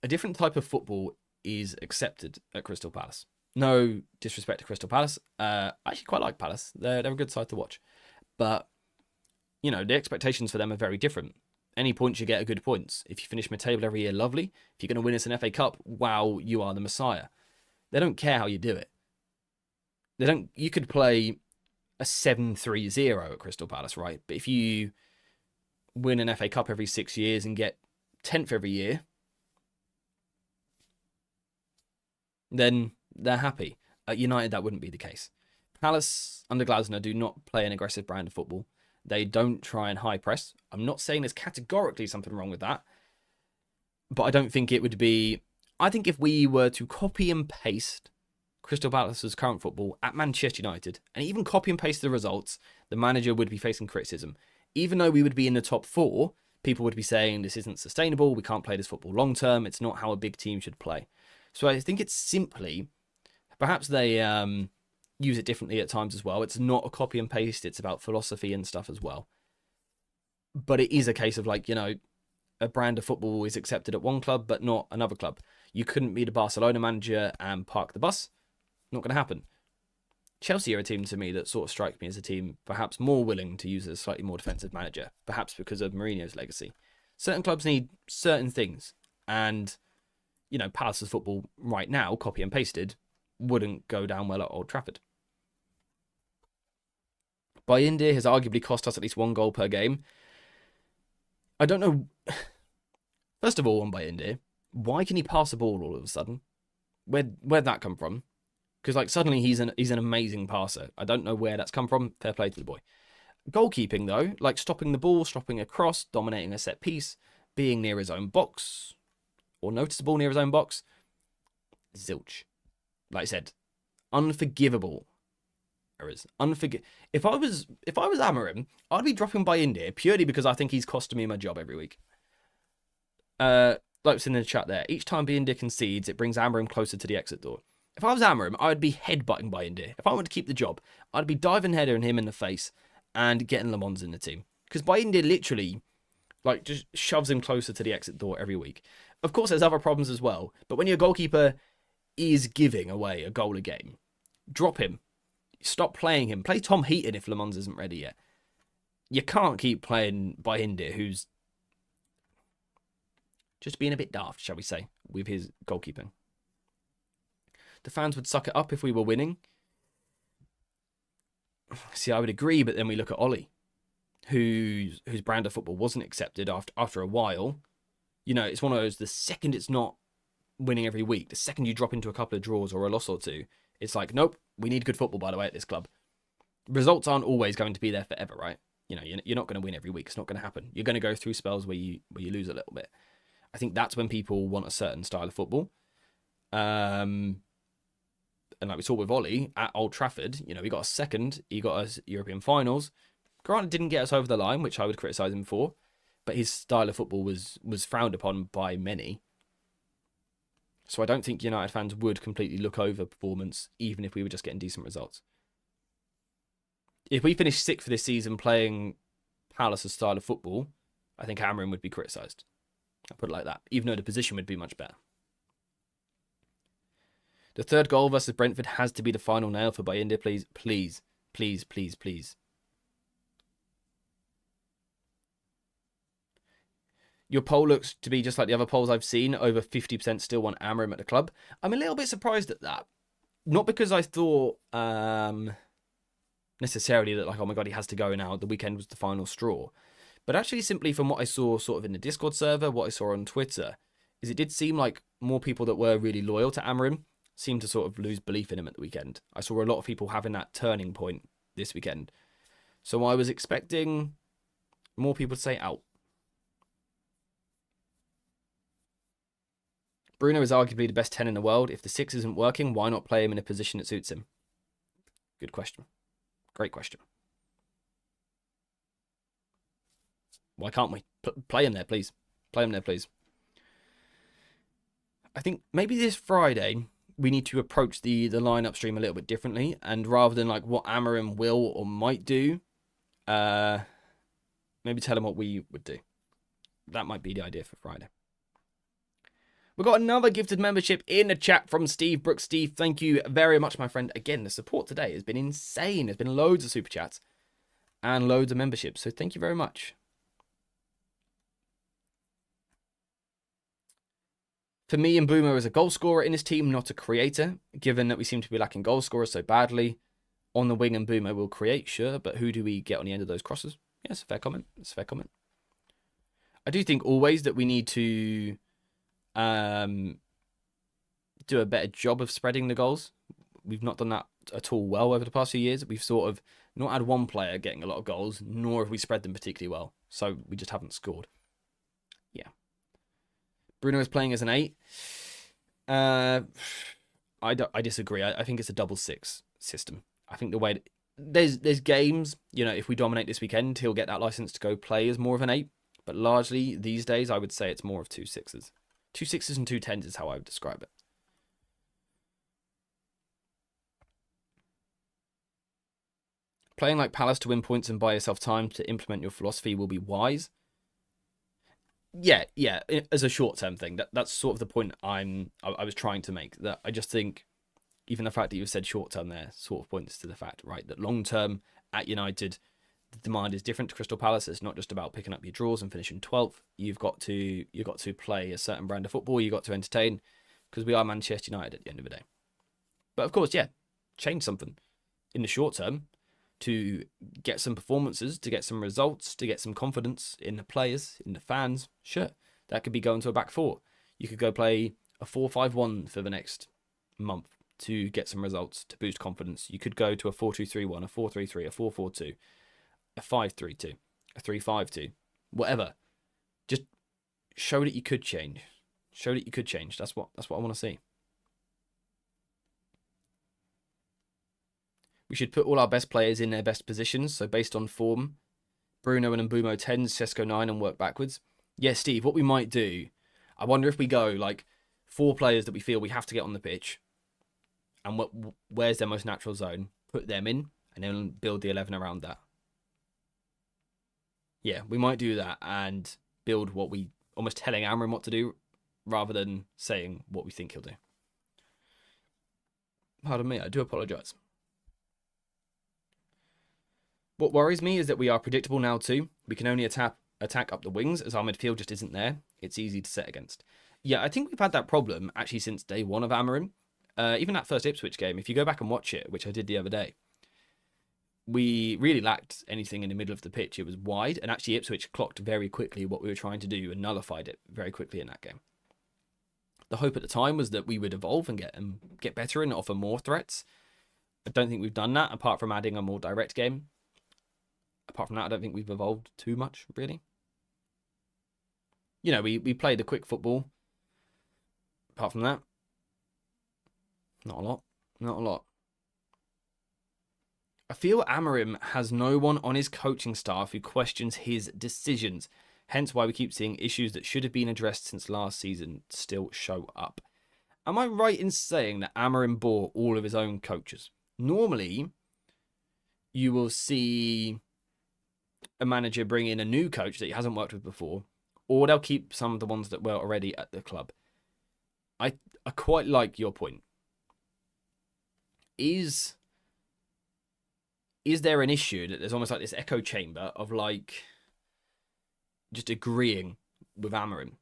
a different type of football is accepted at Crystal Palace. No disrespect to Crystal Palace. I actually quite like Palace. They're a good side to watch. But, you know, the expectations for them are very different. Any points you get are good points. If you finish mid-table every year, lovely. If you're going to win us an FA Cup, wow, you are the Messiah. They don't care how you do it. You could play a 7-3-0 at Crystal Palace, right? But if you win an FA Cup every 6 years and get 10th every year, then they're happy. At United, that wouldn't be the case. Palace, under Glasner, do not play an aggressive brand of football. They don't try and high press. I'm not saying there's categorically something wrong with that, but I don't think it would be... I think if we were to copy and paste Crystal Palace's current football at Manchester United, and even copy and paste the results, the manager would be facing criticism. Even though we would be in the top 4, people would be saying this isn't sustainable, we can't play this football long term, it's not how a big team should play. So I think it's simply, perhaps they use it differently at times as well. It's not a copy and paste, it's about philosophy and stuff as well. But it is a case of like, you know, a brand of football is accepted at one club, but not another club. You couldn't be the Barcelona manager and park the bus. Not going to happen. Chelsea are a team to me that sort of strike me as a team perhaps more willing to use a slightly more defensive manager, perhaps because of Mourinho's legacy. Certain clubs need certain things, and, you know, Palace's football right now, copy and pasted, wouldn't go down well at Old Trafford. Bayindir has arguably cost us at least 1 goal per game. I don't know. First of all, on Bayindir, why can he pass the ball all of a sudden? Where'd that come from? Because like suddenly he's an amazing passer. I don't know where that's come from. Fair play to the boy. Goalkeeping though, like stopping the ball, stopping a cross, dominating a set piece, being near his own box or noticeable near his own box, zilch. Like I said, unforgivable errors. If I was Amorim, I'd be dropping by India purely because I think he's costing me my job every week. Like it's in the chat there. Each time India concedes, it brings Amorim closer to the exit door. If I was Amorim, I'd be headbutting by India. If I wanted to keep the job, I'd be diving heading him in the face and getting Le Mans in the team. Because by India literally, like, just shoves him closer to the exit door every week. Of course, there's other problems as well. But when your goalkeeper is giving away a goal a game, drop him. Stop playing him. Play Tom Heaton if Le Mans isn't ready yet. You can't keep playing by India, who's just being a bit daft, shall we say, with his goalkeeping. The fans would suck it up if we were winning. See, I would agree, but then we look at Ollie, whose brand of football wasn't accepted after a while. You know, it's one of those, the second it's not winning every week, the second you drop into a couple of draws or a loss or two, it's like, nope, we need good football, by the way, at this club. Results aren't always going to be there forever, right? You know, you're not going to win every week. It's not going to happen. You're going to go through spells where you lose a little bit. I think that's when people want a certain style of football. And like we saw with Ollie at Old Trafford, you know, he got a second, he got us European finals. Granted, didn't get us over the line, which I would criticise him for, but his style of football was frowned upon by many. So I don't think United fans would completely look over performance, even if we were just getting decent results. If we finished sixth for this season playing Palace's style of football, I think Amorim would be criticised. I'll put it like that, even though the position would be much better. The third goal versus Brentford has to be the final nail for India, please. Please, please, please, please. Your poll looks to be just like the other polls I've seen. Over 50% still want Amorim at the club. I'm a little bit surprised at that. Not because I thought necessarily that, like, oh my God, he has to go now. The weekend was the final straw. But actually simply from what I saw sort of in the Discord server, what I saw on Twitter, is it did seem like more people that were really loyal to Amorim seemed to sort of lose belief in him at the weekend. I saw a lot of people having that turning point this weekend. So I was expecting more people to say out. Bruno is arguably the best 10 in the world. If the 6 isn't working, why not play him in a position that suits him? Good question. Great question. Why can't we? Play him there, please. Play him there, please. I think maybe this Friday we need to approach the lineup stream a little bit differently, and rather than like what Amorim will or might do, maybe tell him what we would do. That might be the idea for Friday. We've got another gifted membership in the chat from Steve Brooks. Steve, thank you very much, my friend. Again, the support today has been insane. There's been loads of super chats and loads of memberships, so thank you very much. For me, Mbeumo is a goal scorer in his team, not a creator, given that we seem to be lacking goal scorers so badly. On the wing, Mbeumo will create, sure, but who do we get on the end of those crosses? Yeah, it's a fair comment. It's a fair comment. I do think always that we need to do a better job of spreading the goals. We've not done that at all well over the past few years. We've sort of not had one player getting a lot of goals, nor have we spread them particularly well. So we just haven't scored. Yeah. Bruno is playing as an 8. I disagree. I think it's a 6-6 system. I think the way there's games, you know, if we dominate this weekend, he'll get that license to go play as more of an 8. But largely these days, I would say it's more of 2 6s. 2 6s and 2 10s is how I would describe it. Playing like Palace to win points and buy yourself time to implement your philosophy will be wise. Yeah, as a short-term thing. That's sort of the point I was trying to make. That I just think, even the fact that you said short-term there sort of points to the fact, right, that long-term at United, the demand is different to Crystal Palace. It's not just about picking up your draws and finishing 12th. You've got to play a certain brand of football. You've got to entertain, because we are Manchester United at the end of the day. But of course, yeah, change something in the short term to get some performances, to get some results, to get some confidence in the players, in the fans. Sure, that could be going to a back 4. You could go play a 4-5-1 for the next month to get some results, to boost confidence. You could go to a 4-2-3-1, a 4-3-3, a 4-4-2, a 5-3-2, a 3-5-2, whatever. Just show that you could change. Show that you could change. That's what I want to see. We should put all our best players in their best positions. So based on form, Bruno and Mbumo 10s, Sesko 9, and work backwards. Yeah, Steve, what we might do, I wonder if we go like 4 players that we feel we have to get on the pitch, and where's their most natural zone, put them in, and then build the 11 around that. Yeah, we might do that and build what we, almost telling Amorim what to do rather than saying what we think he'll do. Pardon me, I do apologise. What worries me is that we are predictable now too. We can only attack up the wings as our midfield just isn't there. It's easy to set against. Yeah, I think we've had that problem actually since day one of Amorim. Even that first Ipswich game, if you go back and watch it, which I did the other day, we really lacked anything in the middle of the pitch. It was wide, and actually Ipswich clocked very quickly what we were trying to do and nullified it very quickly in that game. The hope at the time was that we would evolve and get better and offer more threats. I don't think we've done that, apart from adding a more direct game. Apart from that, I don't think we've evolved too much, really. You know, we played the quick football. Apart from that, not a lot. Not a lot. I feel Amorim has no one on his coaching staff who questions his decisions. Hence why we keep seeing issues that should have been addressed since last season still show up. Am I right in saying that Amorim bought all of his own coaches? Normally, you will see a manager bring in a new coach that he hasn't worked with before, or they'll keep some of the ones that were already at the club. I quite like your point. Is there an issue that there's almost like this echo chamber of like just agreeing with Amorim?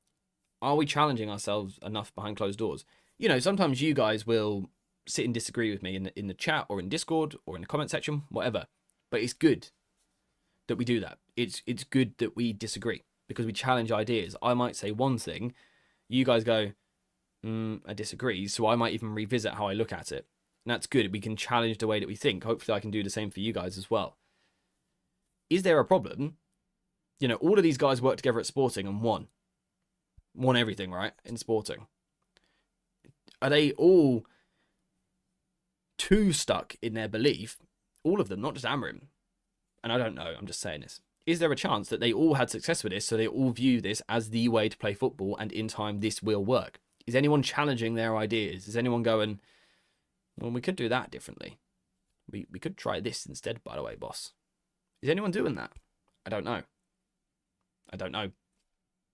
Are we challenging ourselves enough behind closed doors? You know, sometimes you guys will sit and disagree with me in the chat or in Discord or in the comment section, whatever. But it's good that we do that. It's good that we disagree because we challenge ideas. I might say one thing, you guys go, I disagree, so I might even revisit how I look at it. And that's good. We can challenge the way that we think. Hopefully I can do the same for you guys as well. Is there a problem? You know, all of these guys work together at Sporting and won everything, right? In Sporting. Are they all too stuck in their belief? All of them, not just Amorim. And I don't know, I'm just saying this. Is there a chance that they all had success with this, so they all view this as the way to play football, and in time this will work? Is anyone challenging their ideas? Is anyone going, well, we could do that differently. We could try this instead, by the way, boss. Is anyone doing that? I don't know. I don't know.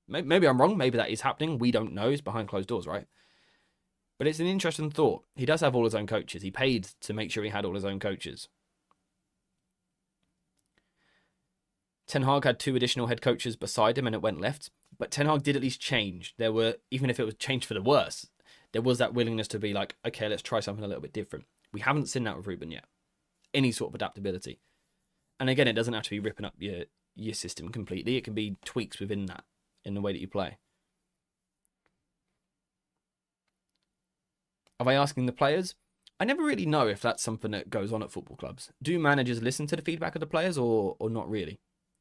Maybe I'm wrong. Maybe that is happening. We don't know. It's behind closed doors, right? But it's an interesting thought. He does have all his own coaches. He paid to make sure he had all his own coaches. Ten Hag had 2 additional head coaches beside him and it went left. But Ten Hag did at least change. There were, even if it was changed for the worse, there was that willingness to be like, okay, let's try something a little bit different. We haven't seen that with Ruben yet. Any sort of adaptability. And again, it doesn't have to be ripping up your system completely. It can be tweaks within that, in the way that you play. Are they asking the players? I never really know if that's something that goes on at football clubs. Do managers listen to the feedback of the players or not really?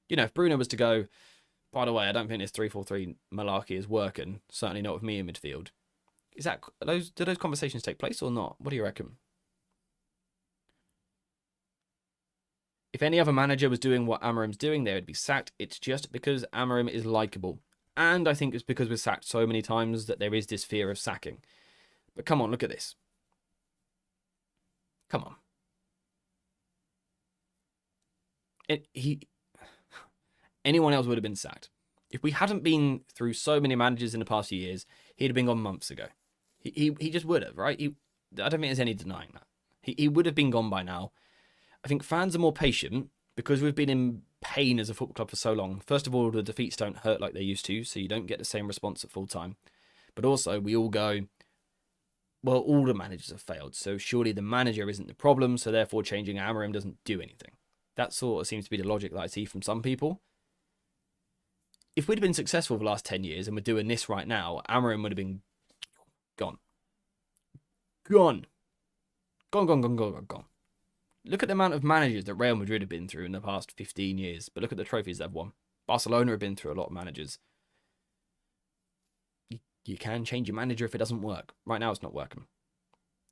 You know, if Bruno was to go, by the way, I don't think this 3-4-3 malarkey is working, certainly not with me in midfield. Do those conversations take place or not? What do you reckon? If any other manager was doing what Amorim's doing, they would be sacked. It's just because Amorim is likeable. And I think it's because we're sacked so many times that there is this fear of sacking. But come on, look at this. Come on. Anyone else would have been sacked. If we hadn't been through so many managers in the past few years, he'd have been gone months ago. He just would have, right? I don't think there's any denying that. He would have been gone by now. I think fans are more patient because we've been in pain as a football club for so long. First of all, the defeats don't hurt like they used to, so you don't get the same response at full time. But also, we all go, well, all the managers have failed, so surely the manager isn't the problem, so therefore changing Amorim doesn't do anything. That sort of seems to be the logic that I see from some people. If we'd been successful for the last 10 years and we're doing this right now, Amorim would have been gone. Gone. Gone. Look at the amount of managers that Real Madrid have been through in the past 15 years, but look at the trophies they've won. Barcelona have been through a lot of managers. You can change your manager if it doesn't work. Right now, it's not working.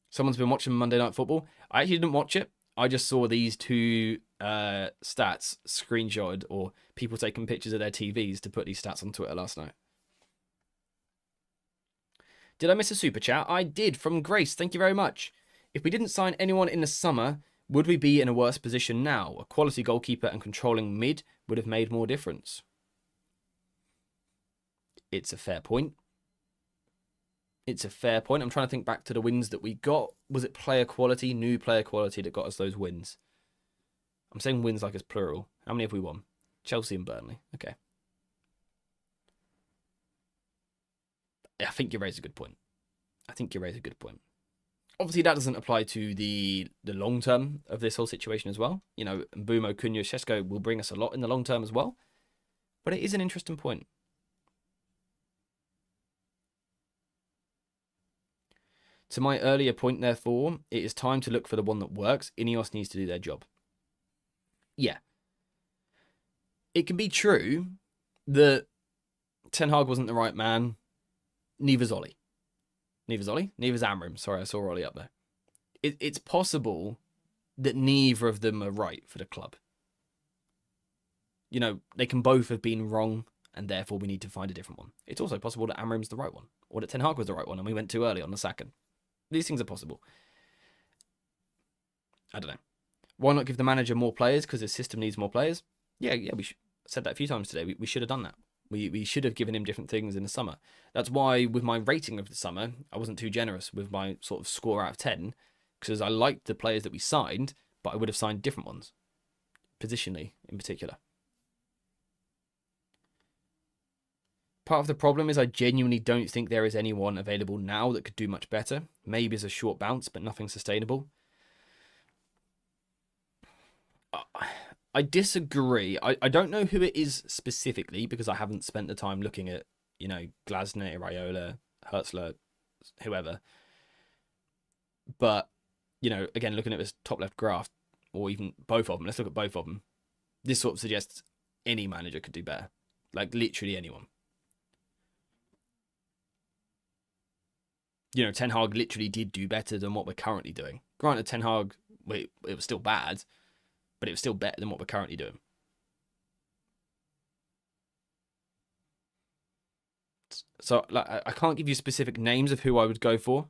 Someone's been watching Monday Night Football. I actually didn't watch it. I just saw these two stats screenshotted, or people taking pictures of their TVs to put these stats on Twitter last night. Did I miss a super chat? I did, from Grace. Thank you very much. If we didn't sign anyone in the summer, would we be in a worse position now? A quality goalkeeper and controlling mid would have made more difference. It's a fair point. It's a fair point. I'm trying to think back to the wins that we got. Was it player quality, new player quality that got us those wins? I'm saying wins like it's plural. How many have we won? Chelsea and Burnley. Okay. I think you raise a good point. Obviously, that doesn't apply to the long term of this whole situation as well. You know, Mbumo, Cunha, Šeško will bring us a lot in the long term as well. But it is an interesting point. To my earlier point, therefore, it is time to look for the one that works. Ineos needs to do their job. Yeah. It can be true that Ten Hag wasn't the right man. Neither's Ollie. Neither's Amorim. Sorry, I saw Ollie up there. It's possible that neither of them are right for the club. You know, they can both have been wrong, and therefore we need to find a different one. It's also possible that Amorim's the right one, or that Ten Hag was the right one, and we went too early on the second. These things are possible. I don't know. Why not give the manager more players because his system needs more players? Yeah, we said that a few times today. We should have done that. We should have given him different things in the summer. That's why with my rating of the summer, I wasn't too generous with my sort of score out of 10, because I liked the players that we signed, but I would have signed different ones, positionally in particular. Part of the problem is I genuinely don't think there is anyone available now that could do much better. Maybe as a short bounce, but nothing sustainable. I disagree. I don't know who it is specifically because I haven't spent the time looking at, you know, Glasner, Iraola, Hertzler, whoever. But, you know, again, looking at this top left graph, or even both of them, let's look at both of them. This sort of suggests any manager could do better. Like, literally anyone. You know, Ten Hag literally did do better than what we're currently doing. Granted, Ten Hag, it was still bad, but it was still better than what we're currently doing. So, like, I can't give you specific names of who I would go for.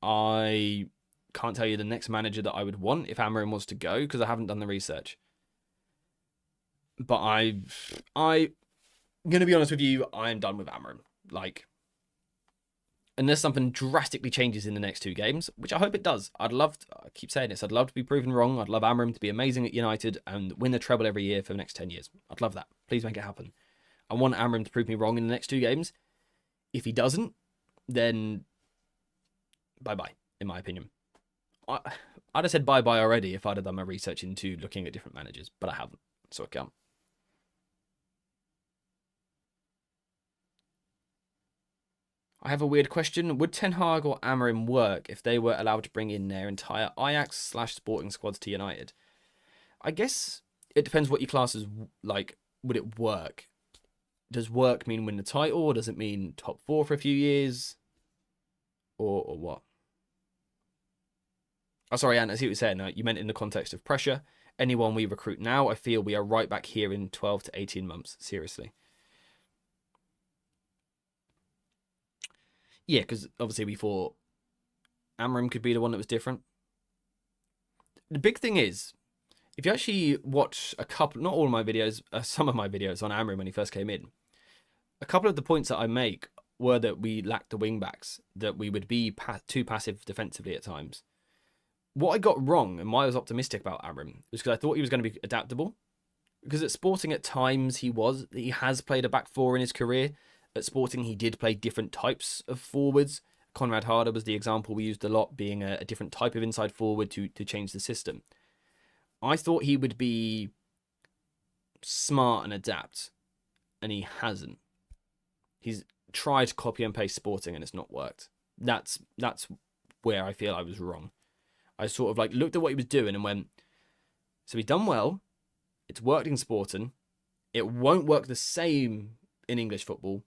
I can't tell you the next manager that I would want if Amorim was to go, because I haven't done the research. But I'm going to be honest with you, I am done with Amorim. Like, unless something drastically changes in the next two games, which I hope it does. I keep saying this, I'd love to be proven wrong. I'd love Amorim to be amazing at United and win the treble every year for the next 10 years. I'd love that. Please make it happen. I want Amorim to prove me wrong in the next two games. If he doesn't, then bye-bye, in my opinion. I'd have said bye-bye already if I'd have done my research into looking at different managers, but I haven't, so I can't. I have a weird question. Would Ten Hag or Amorim work if they were allowed to bring in their entire Ajax/Sporting squads to United? I guess it depends what your class is like. Would it work? Does work mean win the title, or does it mean top four for a few years? Or what? Oh, sorry, Anne, I see what you're saying. No, you meant in the context of pressure. Anyone we recruit now, I feel we are right back here in 12 to 18 months. Seriously. Yeah, because obviously we thought Amorim could be the one that was different. The big thing is, if you actually watch a couple, not all of my videos, some of my videos on Amorim when he first came in, a couple of the points that I make were that we lacked the wing backs, that we would be too passive defensively at times. What I got wrong and why I was optimistic about Amorim was because I thought he was going to be adaptable. Because at Sporting at times he has played a back four in his career. At Sporting he did play different types of forwards. Conrad Harder was the example we used a lot, being a different type of inside forward to change the system. I thought he would be smart and adapt, and he hasn't. He's tried to copy and paste Sporting and it's not worked. That's where I feel I was wrong. I sort of like looked at what he was doing and went, so he's done well. It's worked in Sporting. It won't work the same in English football.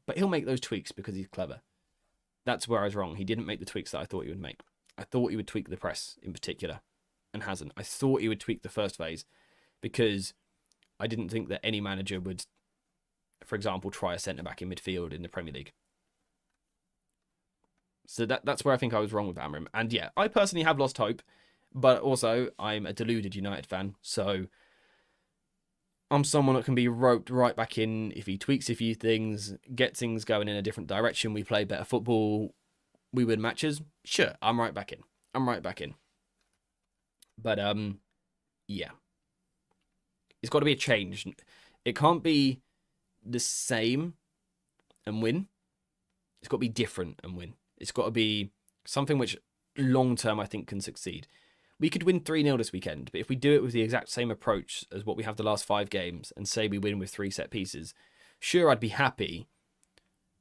But he'll make those tweaks because he's clever. That's where I was wrong. He didn't make the tweaks that I thought he would make. I thought he would tweak the press in particular, and hasn't. I thought he would tweak the first phase because I didn't think that any manager would, for example, try a centre-back in midfield in the Premier League. So that's where I think I was wrong with Amorim. And yeah, I personally have lost hope, but also I'm a deluded United fan, so I'm someone that can be roped right back in if he tweaks a few things, gets things going in a different direction, we play better football, we win matches. Sure, I'm right back in. But yeah. It's got to be a change. It can't be the same and win. It's got to be different and win. It's got to be something which long term I think can succeed. We could win 3-0 this weekend, but if we do it with the exact same approach as what we have the last 5 games and say we win with 3 set pieces, sure, I'd be happy,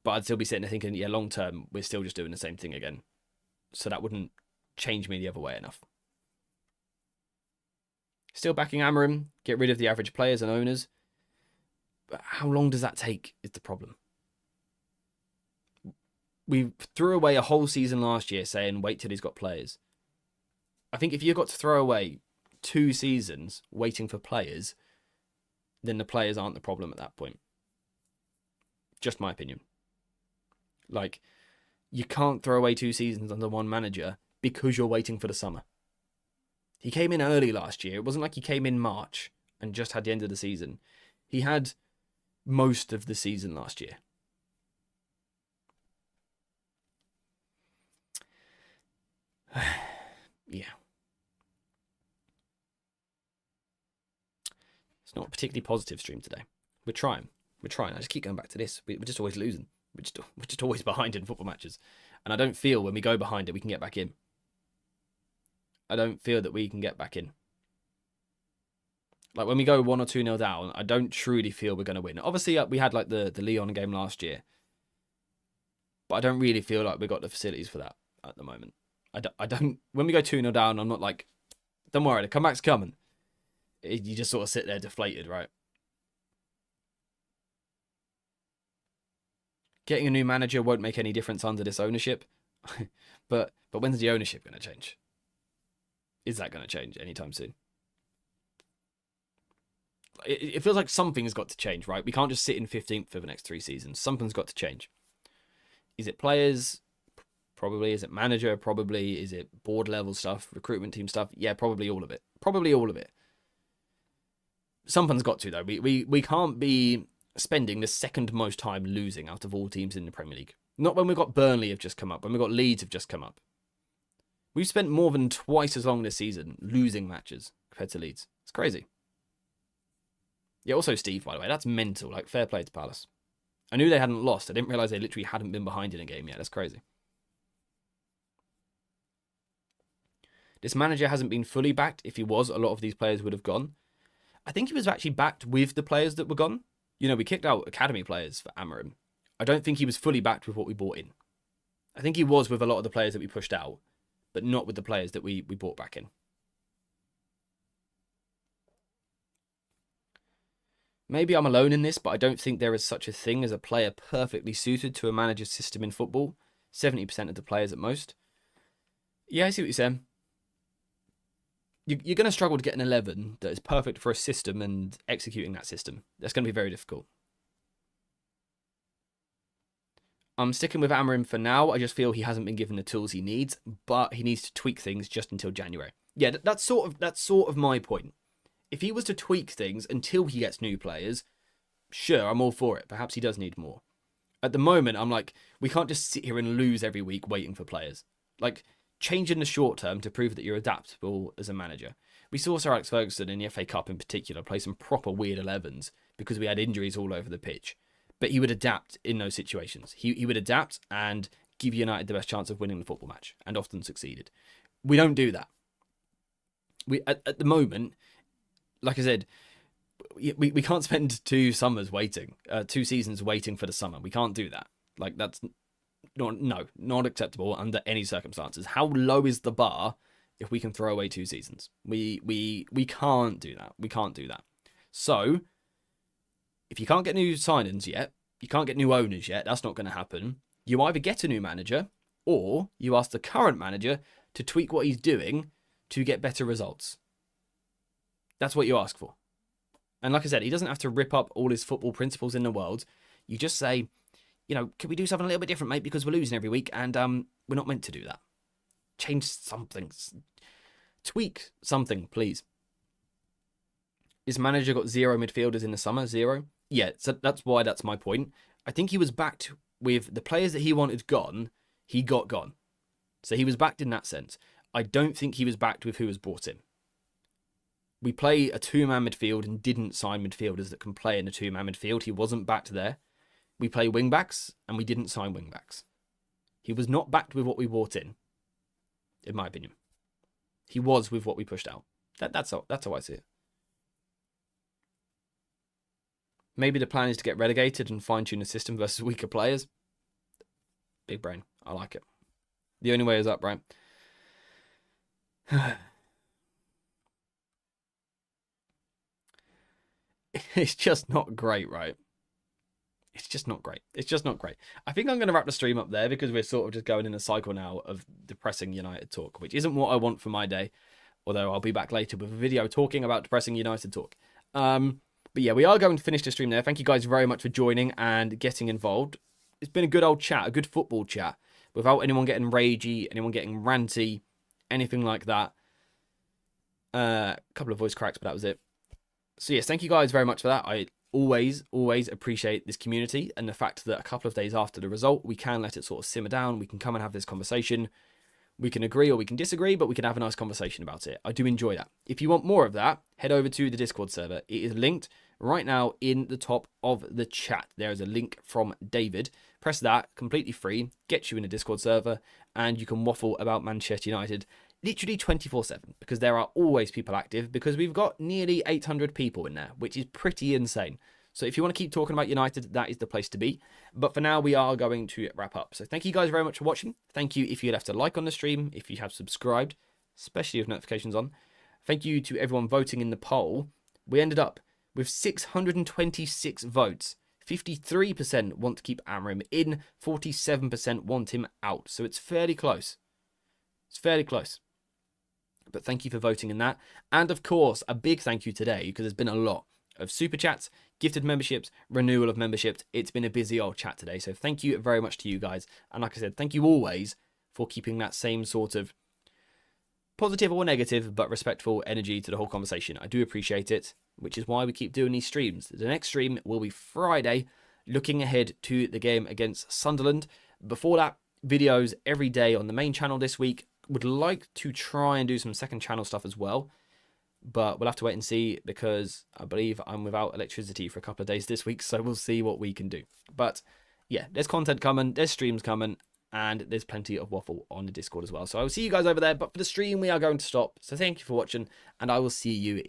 but I'd still be sitting there thinking, yeah, long term, we're still just doing the same thing again. So that wouldn't change me the other way enough. Still backing Amorim, get rid of the average players and owners. But how long does that take is the problem. We threw away a whole season last year saying, wait till he's got players. I think if you've got to throw away 2 seasons waiting for players, then the players aren't the problem at that point. Just my opinion. Like, you can't throw away 2 seasons under one manager because you're waiting for the summer. He came in early last year. It wasn't like he came in March and just had the end of the season. He had most of the season last year. Yeah. It's not a particularly positive stream today. We're trying. I just keep going back to this. We're just always losing. We're just always behind in football matches. And I don't feel when we go behind it, we can get back in. I don't feel that we can get back in. Like when we go 1 or 2-0 down, I don't truly feel we're going to win. Obviously, we had like the Lyon game last year. But I don't really feel like we've got the facilities for that at the moment. I don't. When we go 2-0 down, I'm not like, don't worry, the comeback's coming. You just sort of sit there deflated, right? Getting a new manager won't make any difference under this ownership. but when's the ownership going to change? Is that going to change anytime soon? It feels like something's got to change, right? We can't just sit in 15th for the next 3 seasons. Something's got to change. Is it players? Probably. Is it manager? Probably. Is it board level stuff? Recruitment team stuff? Yeah, probably all of it. Probably all of it. Something's got to, though. We can't be spending the second most time losing out of all teams in the Premier League. Not when we've got Burnley have just come up. When we've got Leeds have just come up. We've spent more than twice as long this season losing matches compared to Leeds. It's crazy. Yeah, also Steve, by the way. That's mental. Like, fair play to Palace. I knew they hadn't lost. I didn't realise they literally hadn't been behind in a game yet. That's crazy. This manager hasn't been fully backed. If he was, a lot of these players would have gone. I think he was actually backed with the players that were gone. You know, we kicked out academy players for Amorim. I don't think he was fully backed with what we bought in. I think he was with a lot of the players that we pushed out, but not with the players that we brought back in. Maybe I'm alone in this, but I don't think there is such a thing as a player perfectly suited to a manager's system in football. 70% of the players at most. Yeah, I see what you're saying. You're going to struggle to get an 11 that is perfect for a system and executing that system. That's going to be very difficult. I'm sticking with Amorim for now. I just feel he hasn't been given the tools he needs, but he needs to tweak things just until January. Yeah, that's sort of my point. If he was to tweak things until he gets new players, sure, I'm all for it. Perhaps he does need more. At the moment, I'm like, we can't just sit here and lose every week waiting for players. Like, change in the short term to prove that you're adaptable as a manager. We saw Sir Alex Ferguson in the FA Cup in particular play some proper weird 11s because we had injuries all over the pitch. But he would adapt in those situations. He would adapt and give United the best chance of winning the football match, and often succeeded. We don't do that. We at the moment, like I said, we can't spend 2 summers waiting, 2 seasons waiting for the summer. We can't do that. Like, that's not acceptable under any circumstances. How low is the bar if we can throw away 2 seasons? We can't do that. We can't do that. So, if if you can't get new signings yet, you can't get new owners yet, that's not going to happen. You either get a new manager or you ask the current manager to tweak what he's doing to get better results. That's what you ask for. And like I said, he doesn't have to rip up all his football principles in the world. You just say, you know, can we do something a little bit different, mate? Because we're losing every week and we're not meant to do that. Change something. Tweak something, please. His manager got 0 midfielders in the summer, 0. Yeah, so that's why that's my point. I think he was backed with the players that he wanted gone, he got gone. So he was backed in that sense. I don't think he was backed with who was brought in. We play a 2-man midfield and didn't sign midfielders that can play in a 2-man midfield. He wasn't backed there. We play wing-backs and we didn't sign wing-backs. He was not backed with what we brought in my opinion. He was with what we pushed out. That's how I see it. Maybe the plan is to get relegated and fine-tune the system versus weaker players. Big brain. I like it. The only way is up, right? It's just not great, right? It's just not great. It's just not great. I think I'm going to wrap the stream up there because we're sort of just going in a cycle now of depressing United talk, which isn't what I want for my day. Although I'll be back later with a video talking about depressing United talk. But yeah, we are going to finish the stream there. Thank you guys very much for joining and getting involved. It's been a good old chat, a good football chat, without anyone getting ragey, anyone getting ranty, anything like that. A couple of voice cracks, but that was it. So yes, thank you guys very much for that. I always appreciate this community and the fact that a couple of days after the result, we can let it sort of simmer down. We can come and have this conversation. We can agree or we can disagree, but we can have a nice conversation about it. I do enjoy that. If you want more of that, head over to the Discord server. It is linked right now in the top of the chat. There is a link from David. Press that, completely free, gets you in the Discord server, and you can waffle about Manchester United literally 24/7 because there are always people active because we've got nearly 800 people in there, which is pretty insane. So if you want to keep talking about United, that is the place to be. But for now, we are going to wrap up. So thank you guys very much for watching. Thank you if you left a like on the stream, if you have subscribed, especially with notifications on. Thank you to everyone voting in the poll. We ended up with 626 votes. 53% want to keep Amorim in, 47% want him out. So it's fairly close. It's fairly close. But thank you for voting in that. And of course, a big thank you today because there's been a lot of super chats, gifted memberships, renewal of memberships. It's been a busy old chat today. So thank you very much to you guys. And like I said, thank you always for keeping that same sort of positive or negative, but respectful energy to the whole conversation. I do appreciate it, which is why we keep doing these streams. The next stream will be Friday, looking ahead to the game against Sunderland. Before that, videos every day on the main channel this week. Would like to try and do some second channel stuff as well, but we'll have to wait and see because I believe I'm without electricity for a couple of days this week, so we'll see what we can do. But yeah, there's content coming, there's streams coming, and there's plenty of waffle on the Discord as well. So I will see you guys over there, but for the stream, we are going to stop. So thank you for watching, and I will see you